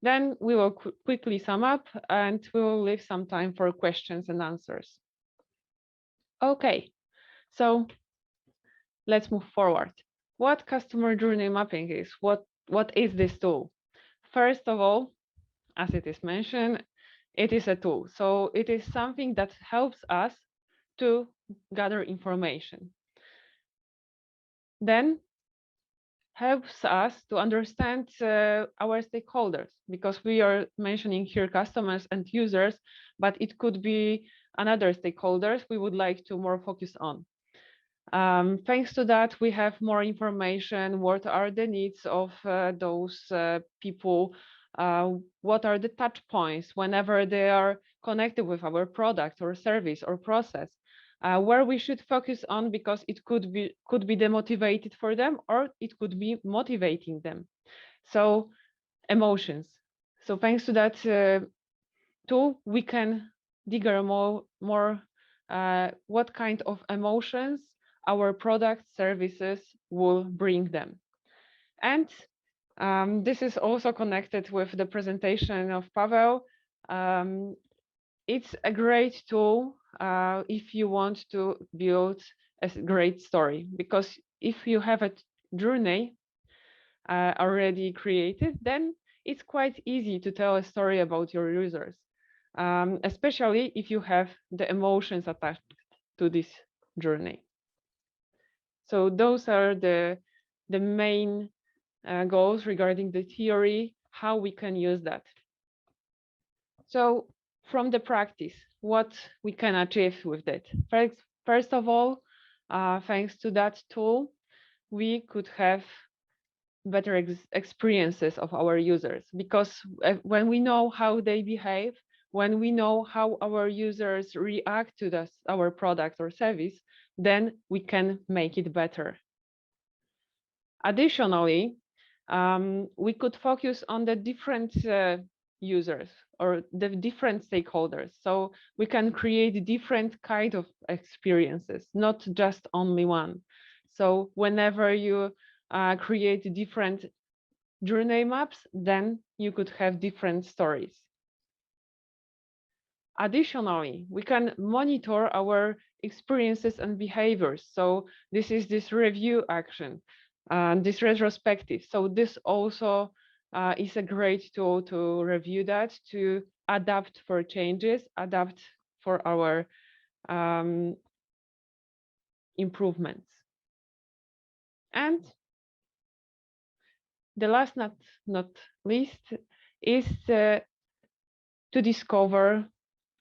Speaker 3: Then we will quickly sum up and we will leave some time for questions and answers. Okay, so let's move forward. What customer journey mapping is? What is this tool? First of all, as it is mentioned, it is a tool. So it is something that helps us to gather information. Then helps us to understand our stakeholders, because we are mentioning here customers and users, but it could be another stakeholders we would like to more focus on. Thanks to that, we have more information. What are the needs of those people? What are the touch points whenever they are connected with our product or service or process? Where we should focus on, because it could be demotivated for them, or it could be motivating them. So emotions. So thanks to that tool, we can dig more what kind of emotions our product services will bring them. And this is also connected with the presentation of Paweł. It's a great tool if you want to build a great story, because if you have a journey already created, then it's quite easy to tell a story about your users, especially if you have the emotions attached to this journey. So those are the main goals regarding the theory, how we can use that. So from the practice, what we can achieve with that. First of all, thanks to that tool, we could have better experiences of our users, because when we know how they behave, when we know how our users react to our product or service, then we can make it better. Additionally, we could focus on the different users or the different stakeholders. So we can create different kind of experiences, not just only one. So whenever you create different journey maps, then you could have different stories. Additionally, we can monitor our experiences and behaviors. So this is this review action, this retrospective. So this also is a great tool to review that, to adapt for changes, adapt for our improvements. And the last, not least, is to discover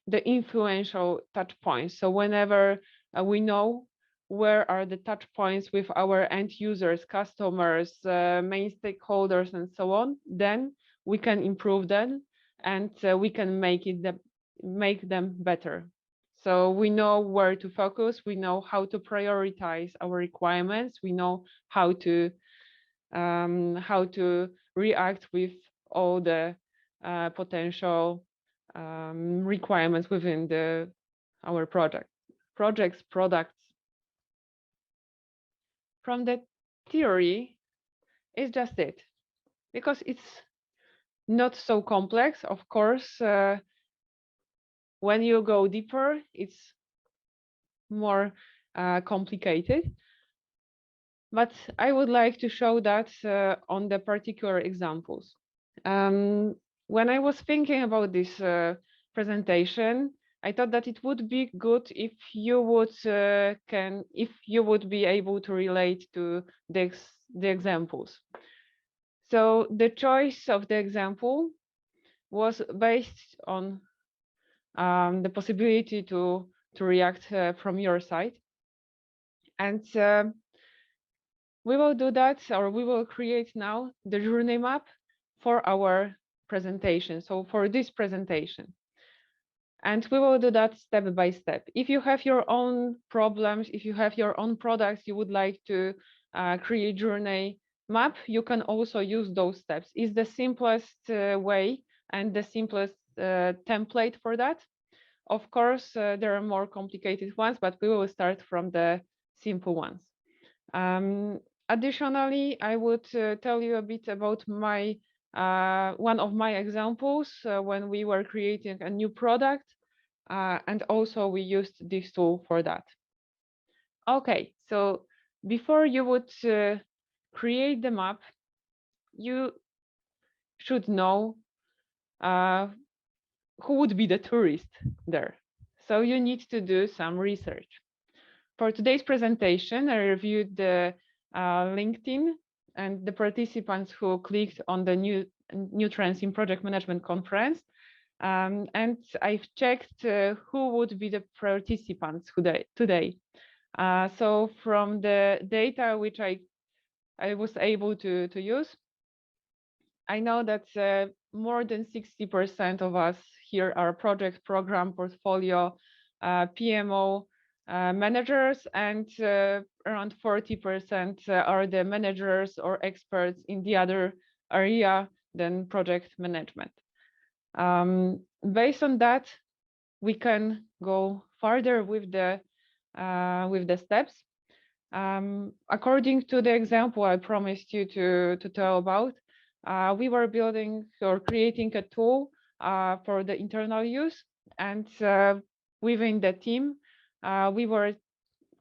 Speaker 3: the influential touch points. So whenever we know where are the touch points with our end users, customers, main stakeholders, and so on, then we can improve them, and we can make them better. So we know where to focus, we know how to prioritize our requirements, we know how to react with all the potential requirements within our products. From the theory, it's just it, because it's not so complex. Of course, when you go deeper, it's more complicated. But I would like to show that on the particular examples. When I was thinking about this presentation, I thought that it would be good if you would be able to relate to the examples. So the choice of the example was based on the possibility to react from your side, and we will do that, or we will create now the journey map for our presentation. So for this presentation. And we will do that step by step. If you have your own problems, if you have your own products, you would like to create journey map, you can also use those steps. It's the simplest way and the simplest template for that. Of course, there are more complicated ones, but we will start from the simple ones. Additionally, I would tell you a bit about my one of my examples when we were creating a new product, and also we used this tool for that. Okay, so before you would create the map, you should know who would be the tourist there. So you need to do some research. For today's presentation, I reviewed the LinkedIn and the participants who clicked on the new Trends in Project Management conference. And I've checked who would be the participants today. So from the data which I was able to use, I know that more than 60% of us here are project, program, portfolio, PMO managers, and around 40% are the managers or experts in the other area than project management. Based on that, we can go further with the steps. According to the example I promised you to tell about, we were building or creating a tool for the internal use, and within the team, we were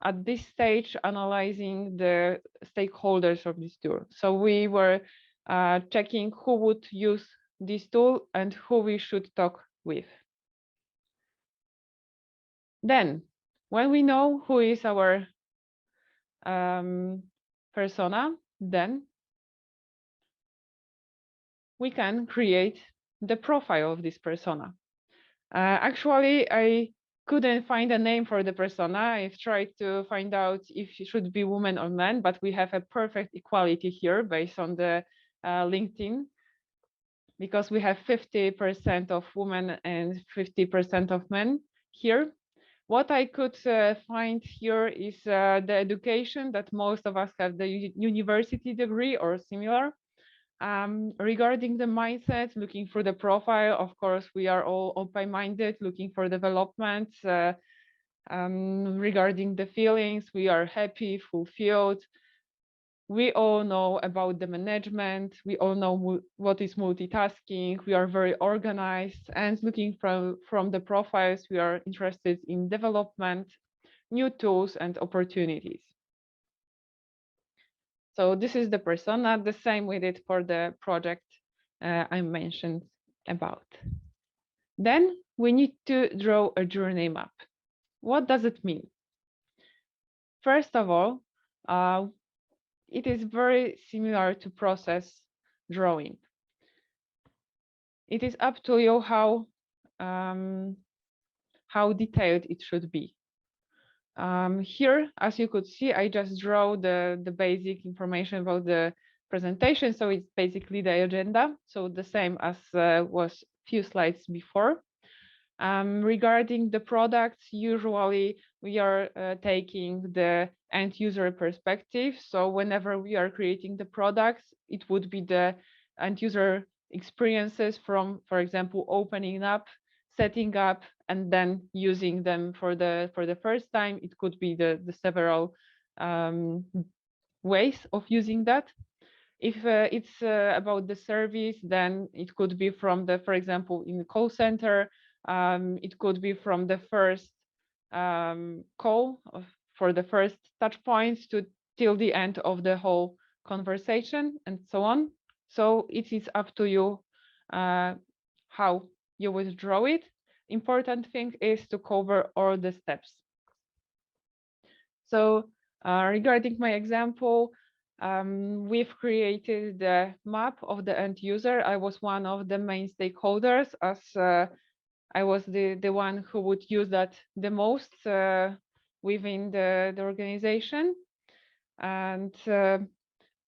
Speaker 3: at this stage analyzing the stakeholders of this tool. So we were checking who would use this tool and who we should talk with. Then, when we know who is our persona, then we can create the profile of this persona. Actually, I couldn't find a name for the persona. I've tried to find out if it should be woman or man, but we have a perfect equality here based on the LinkedIn, because we have 50% of women and 50% of men here. What I could find here is the education that most of us have, the university degree or similar. Regarding the mindset, looking for the profile, of course, we are all open-minded, looking for development. Regarding the feelings, we are happy, fulfilled. We all know about the management. We all know what is multitasking. We are very organized, and looking from the profiles, we are interested in development, new tools and opportunities. So this is the persona. The same we did for the project I mentioned about. Then we need to draw a journey map. What does it mean? First of all, it is very similar to process drawing. It is up to you how detailed it should be. Here, as you could see, I just draw the basic information about the presentation. So it's basically the agenda. So the same as was few slides before. Regarding the products, usually we are taking the end user perspective. So whenever we are creating the products, it would be the end user experiences from, for example, opening up, setting up, and then using them for the first time. It could be the several ways of using that. If it's about the service, then it could be from the, for example, in the call center, it could be from the first call for the first touch points till the end of the whole conversation and so on. So it is up to you how you would draw it. Important thing is to cover all the steps. So regarding my example, we've created the map of the end user. I was one of the main stakeholders, as I was the one who would use that the most within the organization. And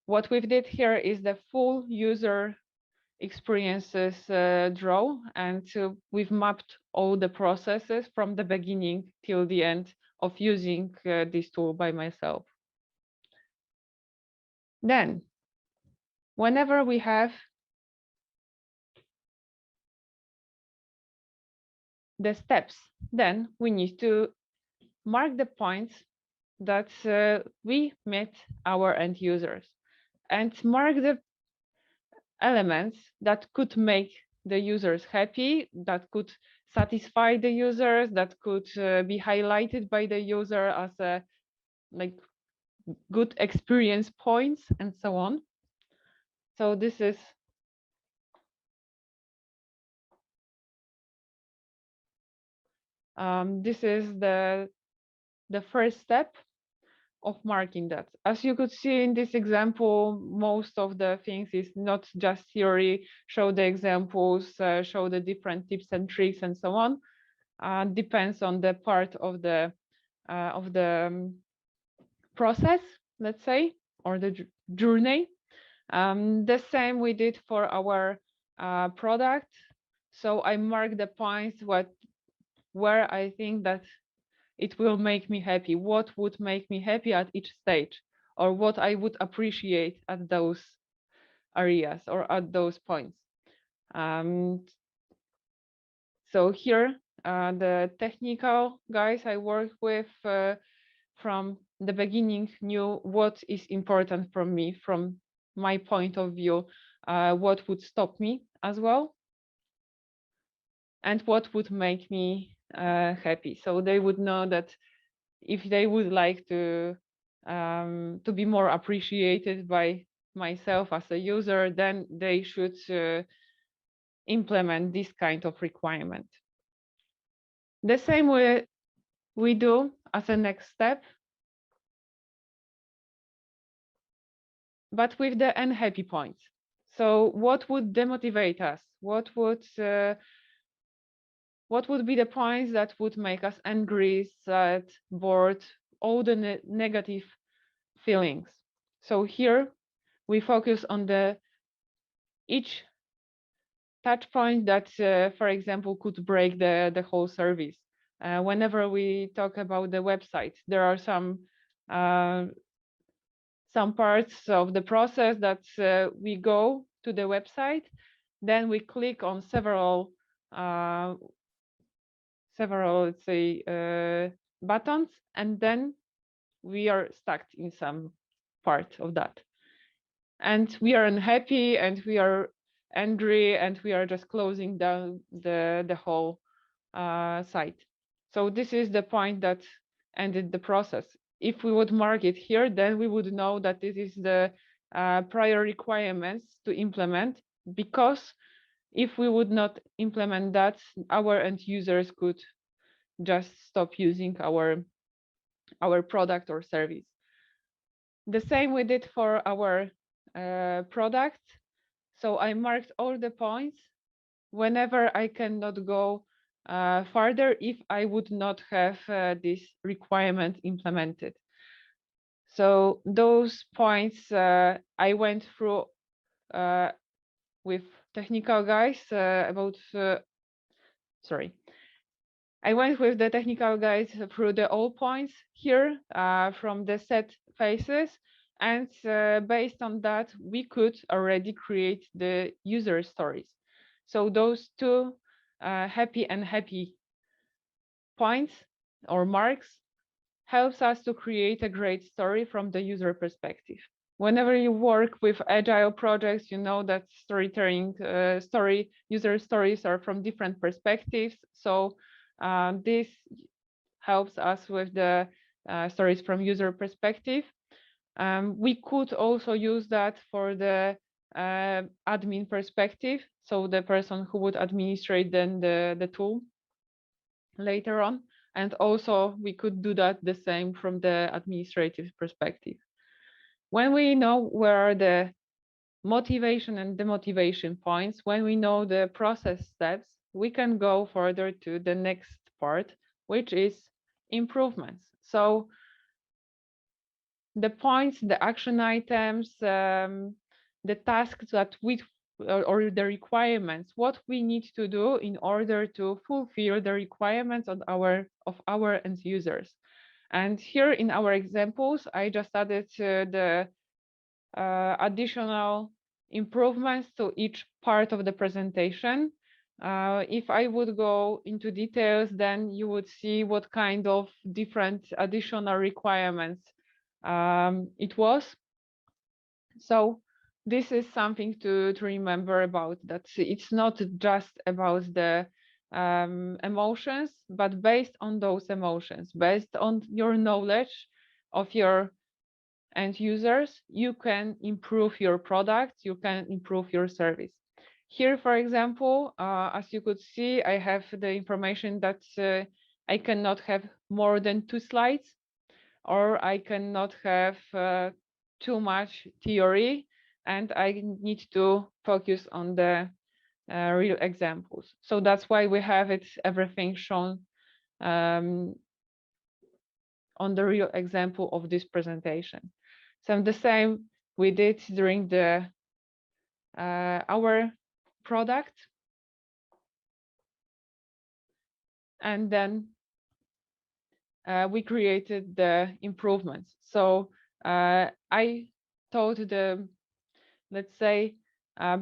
Speaker 3: what we did here is the full user experiences draw, and we've mapped all the processes from the beginning till the end of using this tool by myself. Then, whenever we have the steps, then we need to mark the points that we met our end users and mark the elements that could make the users happy, that could satisfy the users, that could be highlighted by the user as a like good experience points and so on. So this is the first step of marking that. As you could see in this example, most of the things is not just theory, show the examples, show the different tips and tricks and so on. Depends on the part of the process, let's say, or the journey. The same we did for our product. So I mark the points where I think that it will make me happy, what would make me happy at each stage, or what I would appreciate at those areas or at those points. So here, the technical guys I work with from the beginning knew what is important for me, from my point of view, what would stop me as well, and what would make me happy. So they would know that if they would like to be more appreciated by myself as a user, then they should implement this kind of requirement. The same way we do as a next step, but with the unhappy points. So what would demotivate us? What would be the points that would make us angry, sad, bored, all the negative feelings? So here we focus on each touch point that, for example, could break the whole service. Whenever we talk about the website, there are some parts of the process that we go to the website, then we click on several, let's say, buttons, and then we are stuck in some part of that. And we are unhappy, and we are angry, and we are just closing down the whole site. So this is the point that ended the process. If we would mark it here, then we would know that this is the prior requirements to implement, because if we would not implement that, our end users could just stop using our product or service. The same we did for our product. So I marked all the points. Whenever I cannot go further if I would not have this requirement implemented. So those points I went through with technical guys I went with the technical guys through the all points here from the set phases, and based on that, we could already create the user stories. So those two happy and unhappy points or marks helps us to create a great story from the user perspective. Whenever you work with agile projects, you know that storytelling, user stories are from different perspectives. So this helps us with the stories from user perspective. We could also use that for the admin perspective, so the person who would administrate then the tool later on. And also we could do that the same from the administrative perspective. When we know where are the motivation and demotivation points, when we know the process steps, we can go further to the next part, which is improvements. So the points, the action items, the tasks that or the requirements, what we need to do in order to fulfill the requirements of our end users. And here in our examples, I just added the additional improvements to each part of the presentation. If I would go into details, then you would see what kind of different additional requirements it was. So this is something to remember about, that it's not just about the emotions, but based on those emotions, based on your knowledge of your end users, you can improve your product, you can improve your service. Here, for example, as you could see, I have the information that I cannot have more than 2 slides, or I cannot have too much theory, and I need to focus on the real examples. So that's why we have everything shown on the real example of this presentation. So the same we did during the our product, and then we created the improvements. So I taught the, let's say,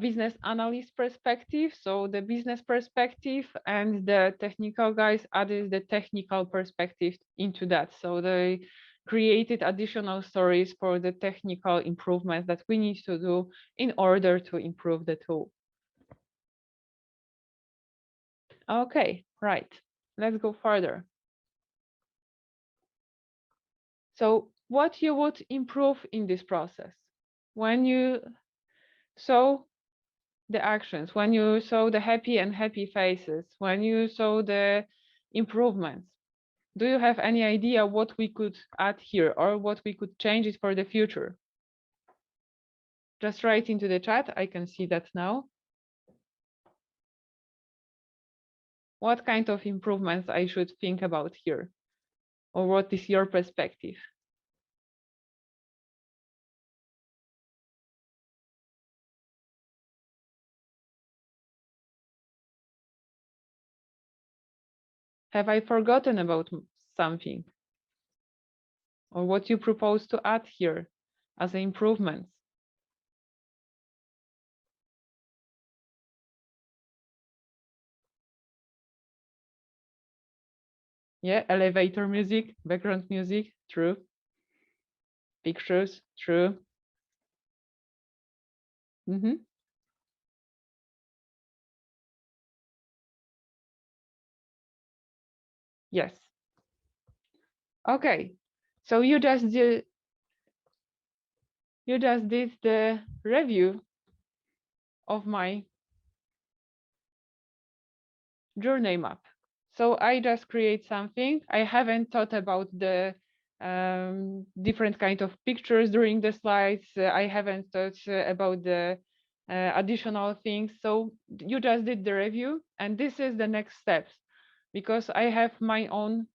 Speaker 3: business analyst perspective. So the business perspective, and the technical guys added the technical perspective into that. So they created additional stories for the technical improvements that we need to do in order to improve the tool. Okay, right. Let's go further. So what you would improve in this process? When you saw the actions, when you saw the happy faces, when you saw the improvements, do you have any idea what we could add here, or what we could change it for the future? Just write into the chat, I can see that now. What kind of improvements I should think about here? Or what is your perspective? Have I forgotten about something? Or what you propose to add here as improvements? Yeah, elevator music, background music, true. Pictures, true. Yes. Okay, so you just did the review of my journey map. So I just create something. I haven't thought about the different kind of pictures during the slides. I haven't thought about the additional things. So you just did the review, and this is the next steps, because I have my own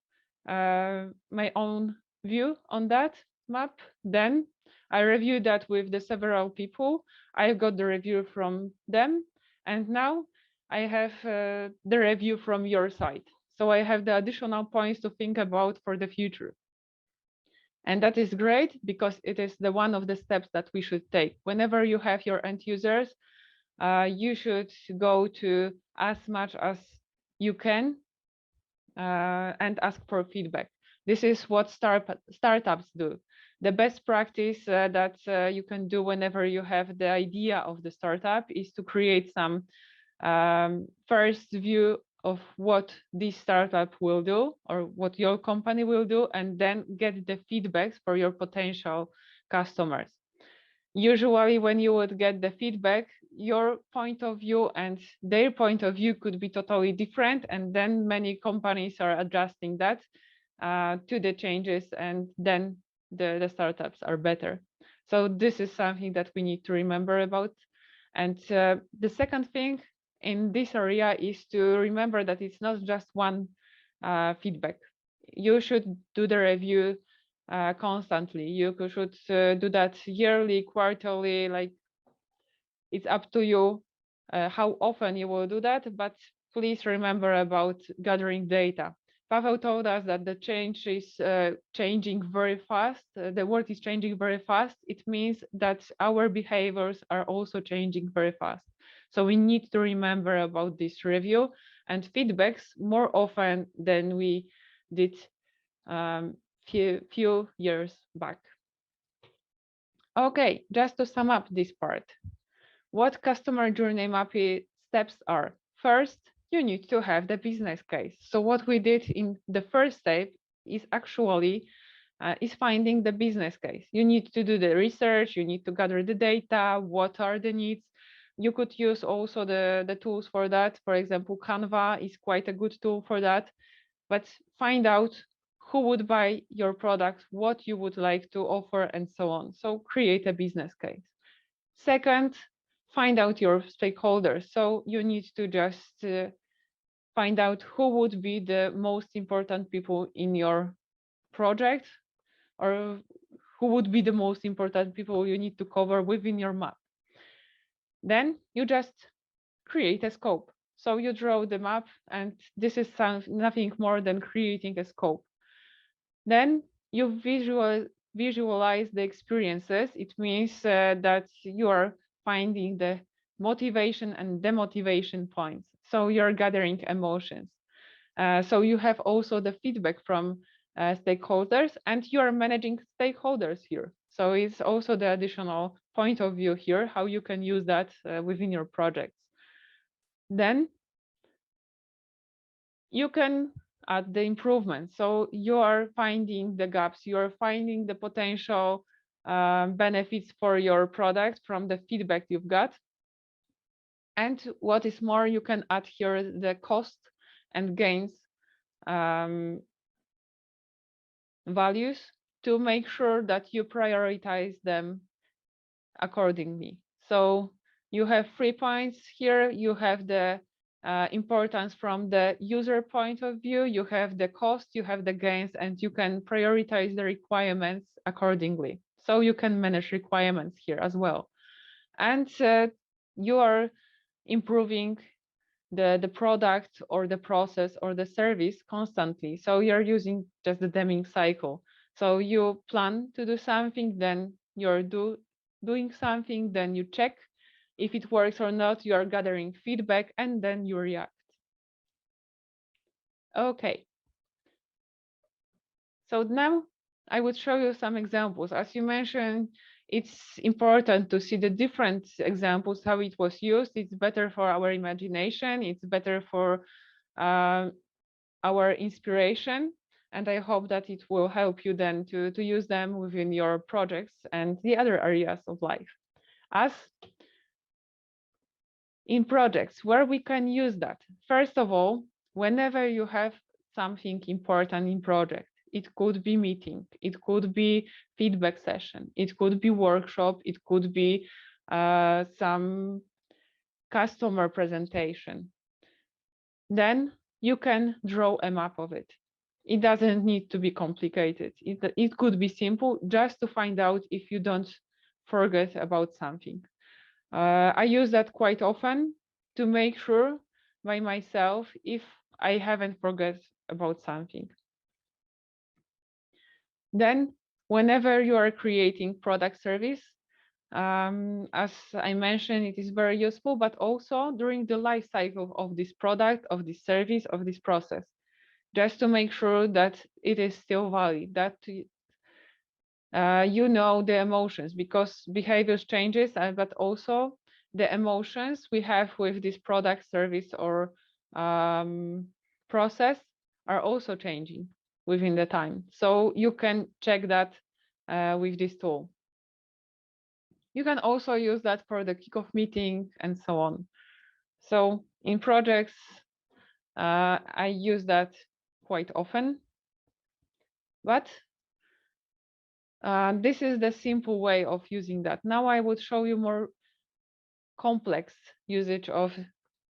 Speaker 3: view on that map. Then I reviewed that with the several people. I got the review from them, and now I have the review from your side. So I have the additional points to think about for the future. And that is great, because it is the one of the steps that we should take. Whenever you have your end users, you should go to as much as you can and ask for feedback. This is what startups do. The best practice that you can do whenever you have the idea of the startup is to create some first view of what this startup will do, or what your company will do, and then get the feedbacks for your potential customers. Usually when you would get the feedback, your point of view and their point of view could be totally different, and then many companies are adjusting that to the changes, and then the startups are better. So this is something that we need to remember about. And the second thing in this area is to remember that it's not just one feedback. You should do the review constantly. You should do that yearly, quarterly, like it's up to you how often you will do that, but please remember about gathering data. Paweł told us that the change is changing very fast. The world is changing very fast. It means that our behaviors are also changing very fast. So we need to remember about this review and feedbacks more often than we did few years back. Okay, just to sum up this part, what customer journey mapping steps are. First, you need to have the business case. So what we did in the first step is actually is finding the business case. You need to do the research, you need to gather the data, what are the needs. You could use also the tools for that. For example, Canva is quite a good tool for that, but find out who would buy your product, what you would like to offer, and so on. So create a business case. Second, find out your stakeholders. So you need to just find out who would be the most important people in your project, or who would be the most important people you need to cover within your map. Then you just create a scope. So you draw the map, and this is nothing more than creating a scope. Then you visualize the experiences. It means that you are finding the motivation and demotivation points. So you're gathering emotions. So you have also the feedback from stakeholders, and you are managing stakeholders here. So it's also the additional point of view here, how you can use that within your projects. Then you can add the improvements. So you are finding the gaps, you are finding the potential benefits for your product from the feedback you've got. And what is more, you can add here the cost and gains values to make sure that you prioritize them accordingly. So you have 3 points here. You have the importance from the user point of view, you have the cost, you have the gains, and you can prioritize the requirements accordingly. So you can manage requirements here as well. And you are improving the product or the process or the service constantly. So you're using just the Deming cycle. So you plan to do something, then you're doing something, then you check if it works or not, you are gathering feedback, and then you react. Okay. So now I would show you some examples. As you mentioned, it's important to see the different examples, how it was used. It's better for our imagination. It's better for our inspiration. And I hope that it will help you then to use them within your projects and the other areas of life. As in projects, where we can use that. First of all, whenever you have something important in project, it could be meeting, it could be feedback session, it could be workshop, it could be some customer presentation. Then you can draw a map of it. It doesn't need to be complicated. It could be simple, just to find out if you don't forget about something. I use that quite often to make sure by myself if I haven't forgot about something. Then, whenever you are creating product service, as I mentioned, it is very useful, but also during the life cycle of this product, of this service, of this process, just to make sure that it is still valid, that you know the emotions, because behaviors changes, but also the emotions we have with this product, service, or process are also changing within the time. So you can check that with this tool. You can also use that for the kickoff meeting and so on. So in projects, I use that quite often, but this is the simple way of using that. Now I would show you more complex usage of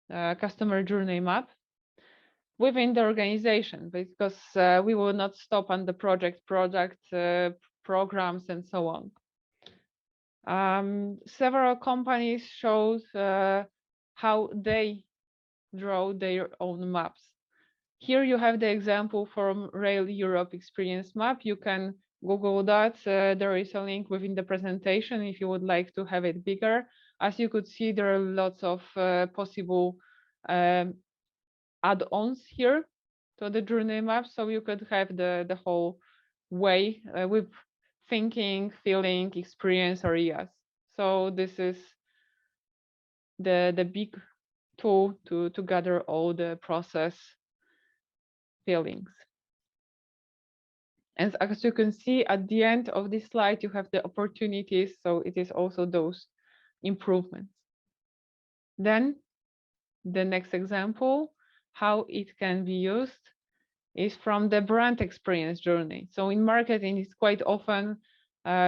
Speaker 3: customer journey map within the organization, because we will not stop on the project, programs, and so on. Several companies showed how they draw their own maps. Here you have the example from Rail Europe Experience Map. You can Google that. There is a link within the presentation if you would like to have it bigger. As you could see, there are lots of possible add-ons here to the journey map. So you could have the whole way with thinking, feeling, experience areas. So this is the big tool to gather all the process feelings. And as you can see at the end of this slide, you have the opportunities. So it is also those improvements. Then the next example, how it can be used, is from the brand experience journey. So in marketing, it's quite often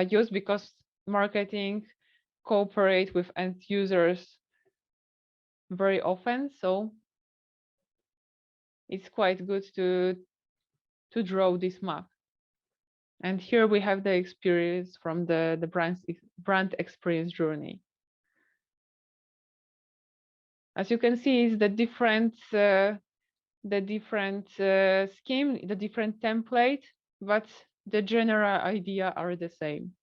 Speaker 3: used because marketing cooperate with end users very often. So it's quite good to draw this map. And here we have the experience from the brand experience journey. As you can see, is the different scheme, the different template, but the general idea are the same.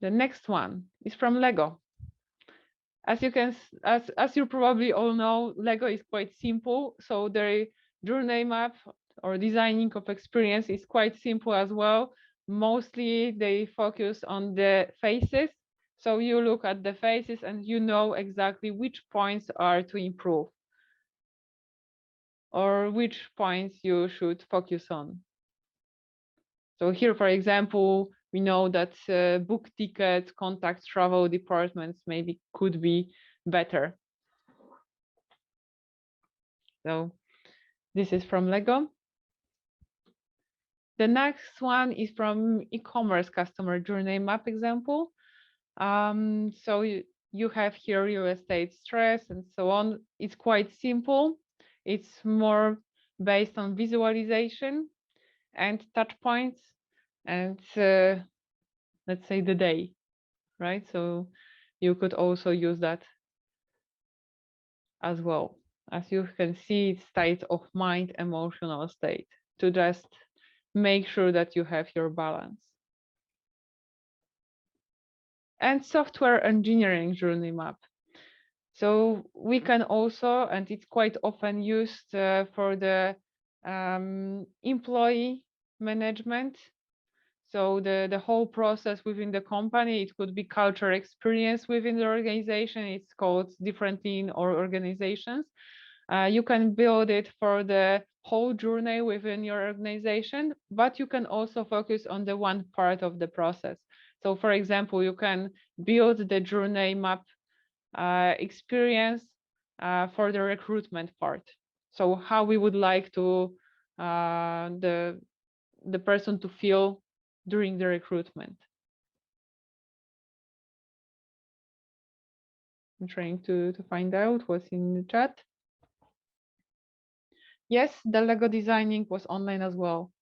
Speaker 3: The next one is from Lego. As you probably all know, Lego is quite simple. So their journey map or designing of experience is quite simple as well. Mostly they focus on the faces. So you look at the faces and you know exactly which points are to improve or which points you should focus on. So here, for example, we know that book tickets, contact travel departments maybe could be better. So this is from Lego. The next one is from e-commerce customer journey map example. So you have here real estate stress and so on. It's quite simple. It's more based on visualization and touch points and let's say the day, right? So you could also use that as well. As you can see, it's state of mind, emotional state, to just make sure that you have your balance. And software engineering journey map. So we can also, and it's quite often used for the employee management. So the whole process within the company, it could be culture experience within the organization. It's called differently in all organizations. You can build it for the whole journey within your organization, but you can also focus on the one part of the process. So for example, you can build the journey map experience for the recruitment part. So how we would like to the person to feel during the recruitment. I'm trying to find out what's in the chat. Yes, the Lego designing was online as well.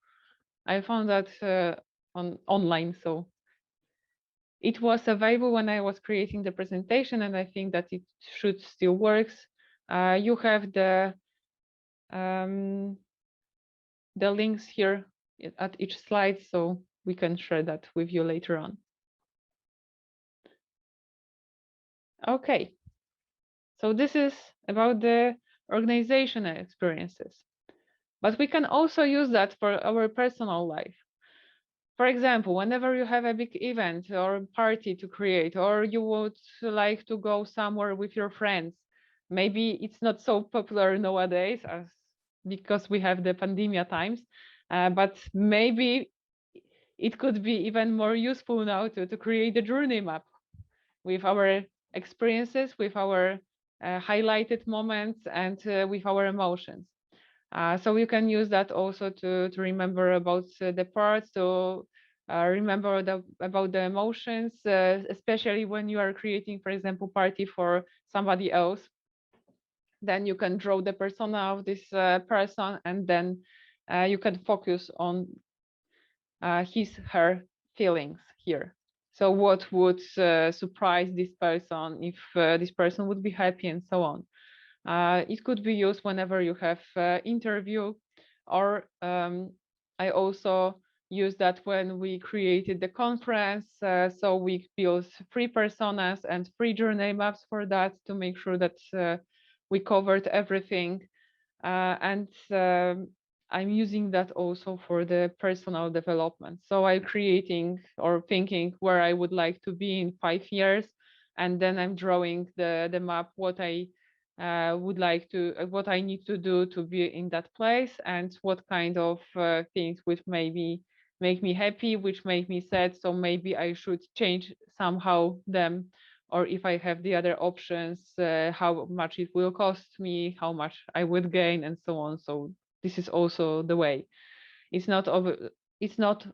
Speaker 3: I found that online, so it was available when I was creating the presentation, and I think that it should still works. You have the links here at each slide, so we can share that with you later on. Okay, so this is about the organizational experiences, but we can also use that for our personal life. For example, whenever you have a big event or party to create, or you would like to go somewhere with your friends, maybe it's not so popular nowadays because we have the pandemic times, but maybe it could be even more useful now to create a journey map with our experiences, with our highlighted moments, and with our emotions. So you can use that also to remember about the parts, to remember about the emotions, especially when you are creating, for example, party for somebody else. Then you can draw the persona of this person, and then you can focus on his, her feelings here. So what would surprise this person, if this person would be happy, and so on. It could be used whenever you have interview, or I also use that when we created the conference. So we built 3 personas and 3 journey maps for that, to make sure that we covered everything. And I'm using that also for the personal development. So I'm creating or thinking where I would like to be in 5 years, and then I'm drawing the map, what I would like to, what I need to do to be in that place, and what kind of things which maybe make me happy, which make me sad. So maybe I should change somehow them, or if I have the other options, how much it will cost me, how much I would gain, and so on. So this is also the way. It's not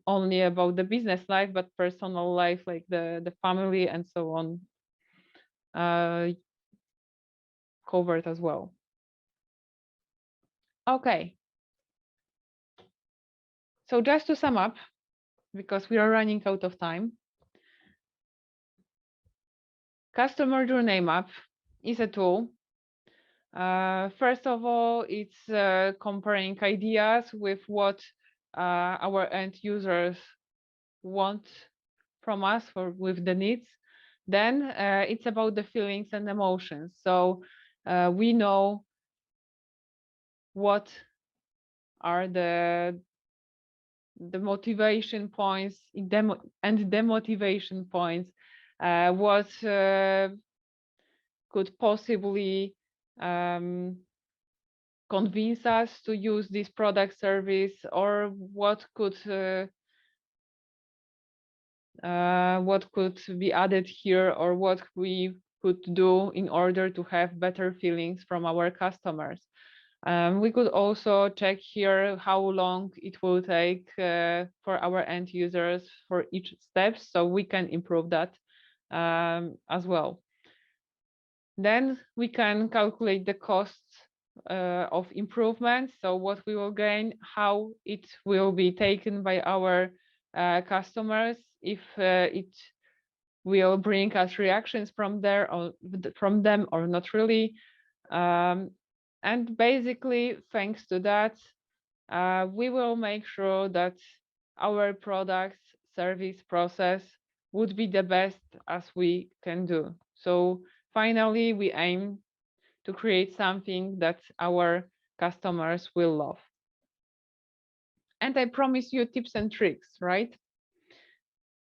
Speaker 3: only about the business life, but personal life, like the family and so on, covered as well. Okay. So just to sum up, because we are running out of time, customer journey map is a tool. First of all, it's comparing ideas with what our end users want from us, or with the needs. Then it's about the feelings and emotions. So we know what are the motivation points and demotivation points, what could possibly convince us to use this product service, or what could be added here, or what we could do in order to have better feelings from our customers. We could also check here how long it will take for our end users for each step, so we can improve that as well. Then we can calculate the costs of improvement, so what we will gain, how it will be taken by our customers, if it will bring us reactions from them or not really. And basically, thanks to that, we will make sure that our product, service, process would be the best as we can do. So finally, we aim to create something that our customers will love. And I promise you tips and tricks, right?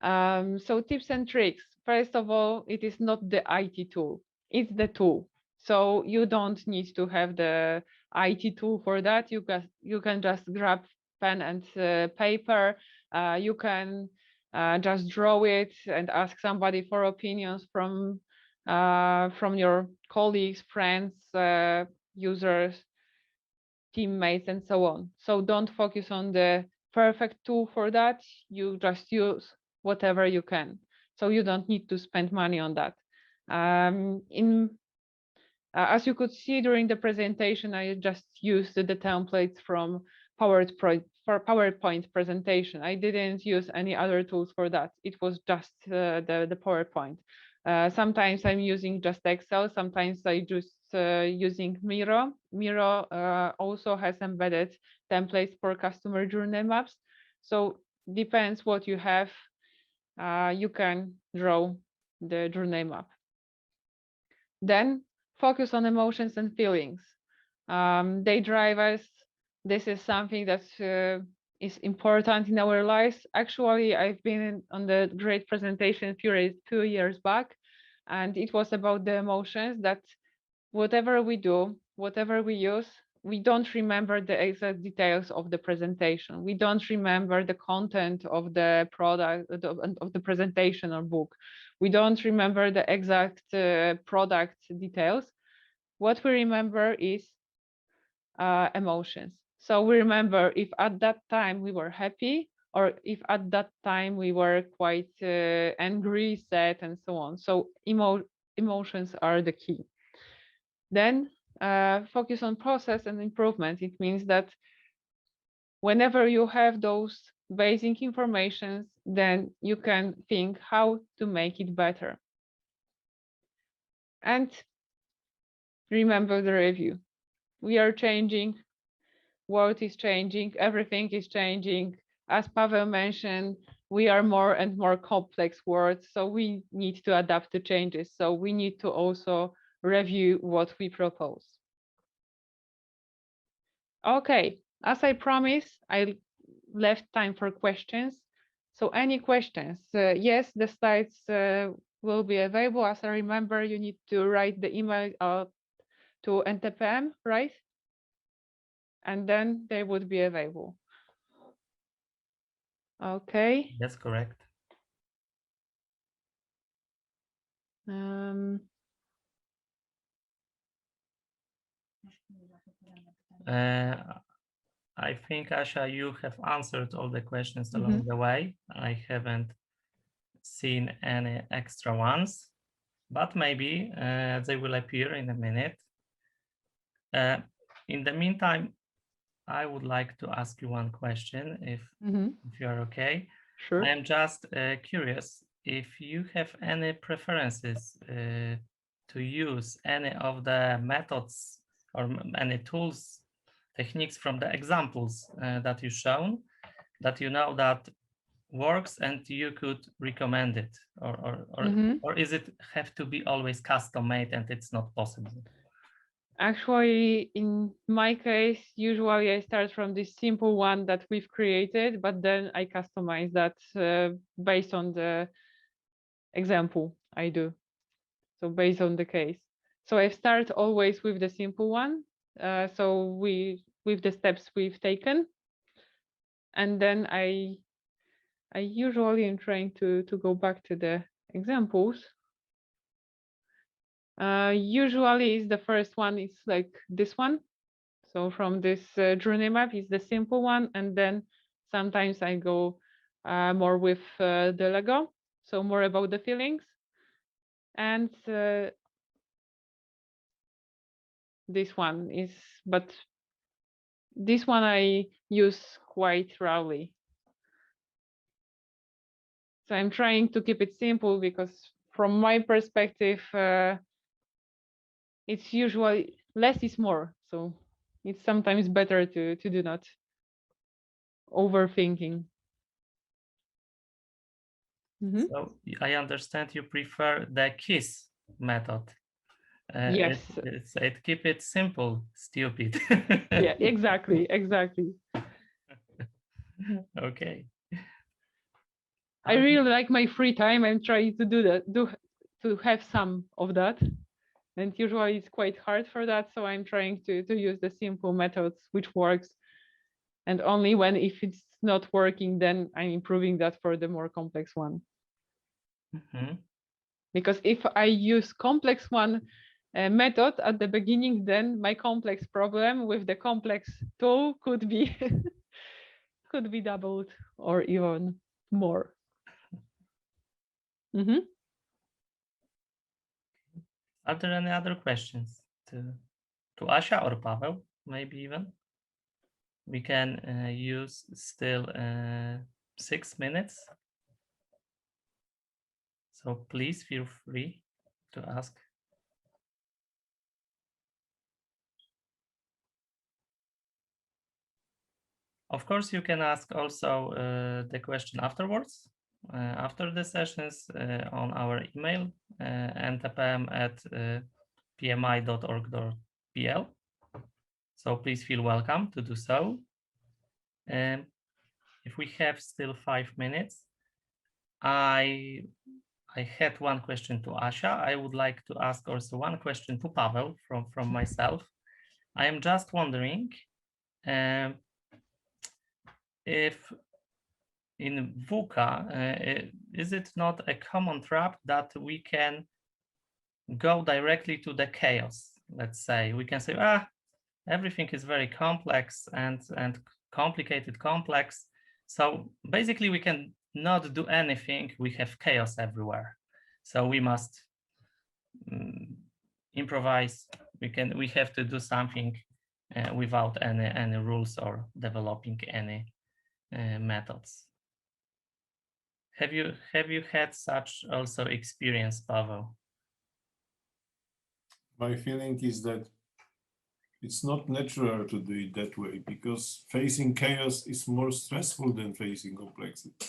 Speaker 3: So tips and tricks. First of all, it is not the IT tool, it's the tool. So you don't need to have the IT tool for that. You can just grab pen and paper. You can just draw it and ask somebody for opinions from your colleagues, friends, users, teammates, and so on. So don't focus on the perfect tool for that. You just use whatever you can. So you don't need to spend money on that. As you could see during the presentation, I just used the templates from PowerPoint presentation. I didn't use any other tools for that. It was just the PowerPoint. Sometimes I'm using just Excel. Sometimes I just using Miro. Miro also has embedded templates for customer journey maps. So depends what you have. You can draw the journey map. Then focus on emotions and feelings. They drive us. This is something that is important in our lives. Actually, I've been on the great presentation few years back, and it was about the emotions, that whatever we do, whatever we use, we don't remember the exact details of the presentation. We don't remember the content of the product, of the presentation or book. We don't remember the exact product details. What we remember is emotions. So we remember if at that time we were happy, or if at that time we were quite angry, sad, and so on. So emotions are the key. Then focus on process and improvement. It means that whenever you have those basic information, then you can think how to make it better. And remember the review. We are changing, world is changing, everything is changing. As Paweł mentioned, we are more and more complex words, so we need to adapt to changes. So we need to also review what we propose. Okay, as I promised, I left time for questions. So any questions? Yes, the slides will be available. As I remember, you need to write the email to Ntpm, right? And then they would be available. Okay.
Speaker 1: That's correct. I think, Asia, you have answered all the questions along the way. I haven't seen any extra ones, but maybe they will appear in a minute. In the meantime, I would like to ask you one question, if you are okay.
Speaker 3: Sure.
Speaker 1: I am just curious if you have any preferences to use any of the methods or any tools, techniques from the examples that you've shown, that you know that works and you could recommend it, or is it have to be always custom made and it's not possible?
Speaker 3: Actually, in my case, usually I start from this simple one that we've created, but then I customize that based on the example I do. So based on the case. So I start always with the simple one. So with the steps we've taken. And then I usually am trying to go back to the examples. Usually is the first one is like this one. So from this journey map is the simple one. And then sometimes I go more with the Lego. So more about the feelings. And this one is, but this one I use quite rarely. So I'm trying to keep it simple because from my perspective, it's usually less is more. So it's sometimes better to do not overthinking.
Speaker 1: So I understand you prefer the KISS method.
Speaker 3: Yes.
Speaker 1: It keep it simple, stupid.
Speaker 3: Yeah, exactly.
Speaker 1: Okay.
Speaker 3: I really like my free time. I'm trying to do that, to have some of that. And usually it's quite hard for that. So I'm trying to use the simple methods which works. And only when if it's not working, then I'm improving that for the more complex one. Because if I use complex one method at the beginning, then my complex problem with the complex tool could be could be doubled or even more.
Speaker 1: Are there any other questions to Asia or Paweł? Maybe even we can use still 6 minutes. So please feel free to ask. Of course, you can ask also the question afterwards, after the sessions on our email, ntpm@pmi.org.pl. So please feel welcome to do so. If we have still 5 minutes, I had one question to Asia. I would like to ask also one question to Paweł from myself. I am just wondering if in VUCA, is it not a common trap that we can go directly to the chaos? Let's say we can say, everything is very complex and complicated, complex. So basically we can not do anything. We have chaos everywhere. So we must improvise. We have to do something without any rules or developing any methods. Have you had such also experience, Paweł?
Speaker 2: My feeling is that it's not natural to do it that way, because facing chaos is more stressful than facing complexity.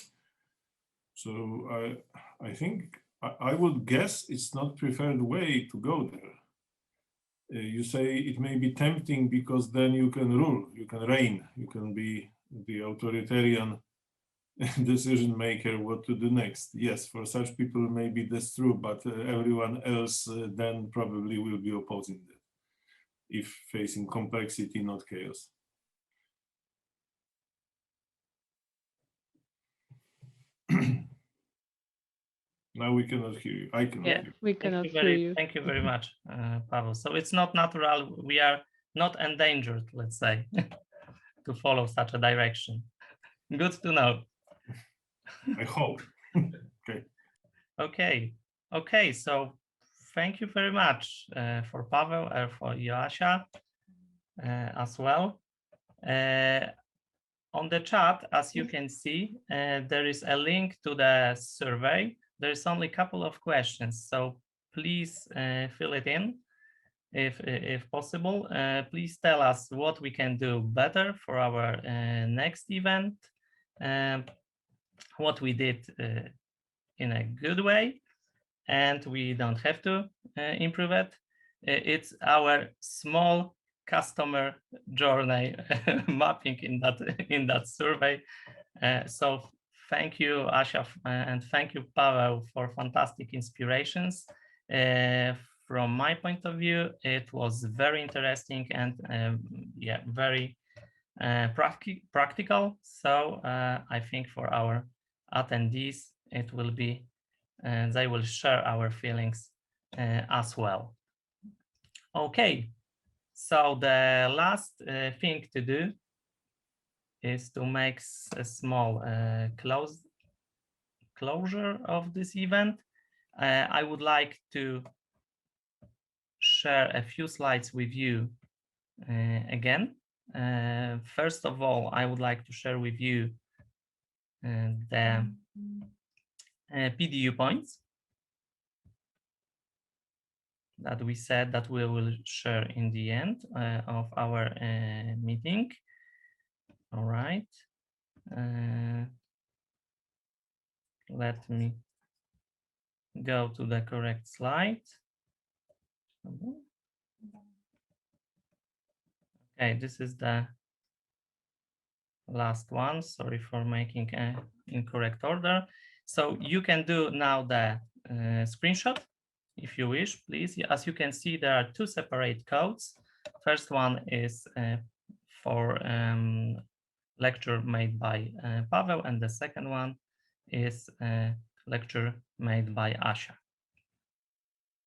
Speaker 2: So I think I would guess it's not preferred way to go there. You say it may be tempting because then you can rule, you can reign, you can be the authoritarian decision maker what to do next. Yes, for such people maybe that's true, but everyone else then probably will be opposing that if facing complexity, not chaos. Now we cannot hear you. I cannot hear you.
Speaker 3: We cannot hear you.
Speaker 1: Thank you very much, Paweł. So it's not natural. We are not endangered, let's say, to follow such a direction. Good to know.
Speaker 2: I hope. Okay.
Speaker 1: Okay. So thank you very much for Paweł and for Joasia as well. On the chat, as you can see, there is a link to the survey. There's only a couple of questions, so please fill it in if possible. Please tell us what we can do better for our next event, what we did in a good way, and we don't have to improve it. It's our small customer journey mapping in that survey. So thank you, Asia, and thank you, Paweł, for fantastic inspirations. From my point of view, it was very interesting and yeah, very practical. So I think for our attendees, it will be, they will share our feelings as well. Okay, so the last thing to do is to make a small closure of this event. I would like to share a few slides with you again. First of all, I would like to share with you the PDU points that we said that we will share in the end of our meeting. All right. Let me go to the correct slide. Okay, this is the last one. Sorry for making an incorrect order. So you can do now the screenshot if you wish, please. As you can see, there are two separate codes. First one is for lecture made by Paweł, and the second one is a lecture made by Asia.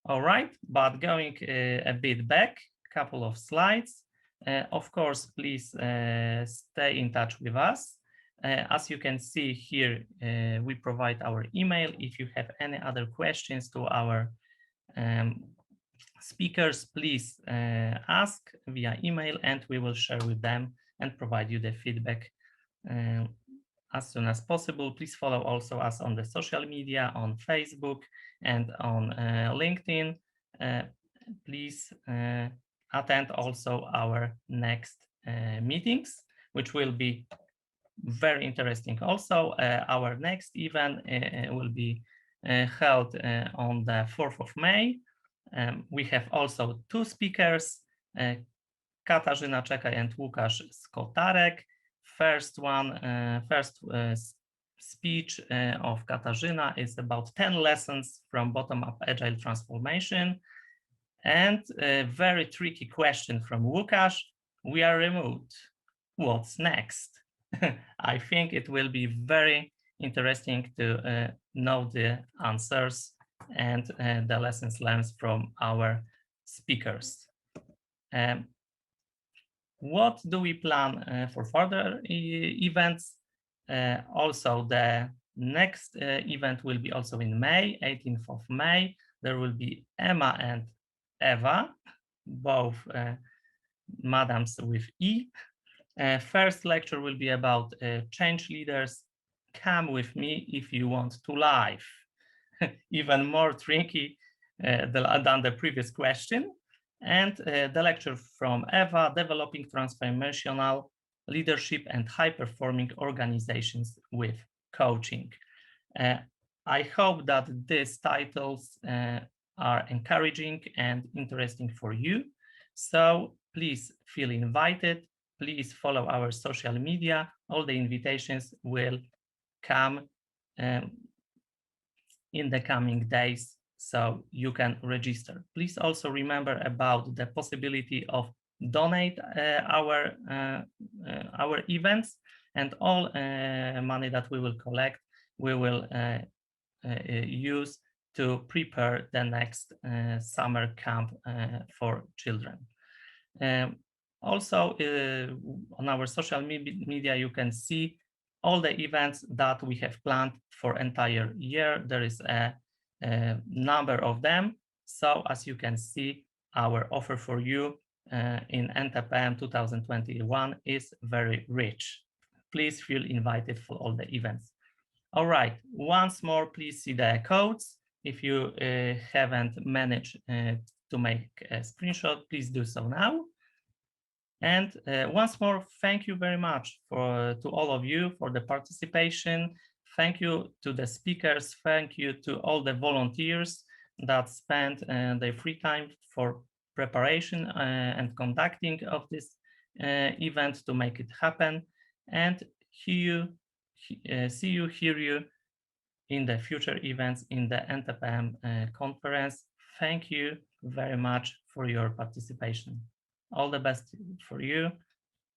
Speaker 1: All right, but going a bit back, a couple of slides. Of course, please stay in touch with us. As you can see here, we provide our email. If you have any other questions to our speakers, please ask via email and we will share with them and provide you the feedback as soon as possible. Please follow also us on the social media, on Facebook and on LinkedIn. Please attend also our next meetings, which will be very interesting. Also, our next event will be held on the 4th of May. We have also two speakers, Katarzyna Czekaj and Łukasz Skotarek. First speech of Katarzyna is about 10 lessons from bottom-up agile transformation. And a very tricky question from Łukasz: we are remote, what's next? I think it will be very interesting to know the answers and the lessons learned from our speakers. What do we plan for further events? Also, the next event will be also in May, 18th of May. There will be Emma and Eva, both madams with E. First lecture will be about change leaders. Come with me if you want to live. Even more tricky than the previous question. And the lecture from Eva, Developing Transformational Leadership and High-Performing Organizations with Coaching. I hope that these titles are encouraging and interesting for you. So please feel invited. Please follow our social media. All the invitations will come in the coming days, so you can register. Please also remember about the possibility of donate our events, and all money that we will collect, we will use to prepare the next summer camp for children. Also, on our social media, you can see all the events that we have planned for entire year. There is a number of them. So as you can see, our offer for you in Ntpm 2021 is very rich. Please feel invited for all the events. All right, once more, please see the codes. If you haven't managed to make a screenshot, please do so now. And once more, thank you very much to all of you for the participation. Thank you to the speakers. Thank you to all the volunteers that spent their free time for preparation and conducting of this event to make it happen. And see you, hear you in the future events in the Ntpm conference. Thank you very much for your participation. All the best for you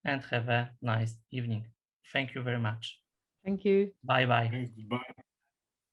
Speaker 1: and have a nice evening. Thank you very much.
Speaker 3: Thank you.
Speaker 1: Bye-bye.
Speaker 2: Bye.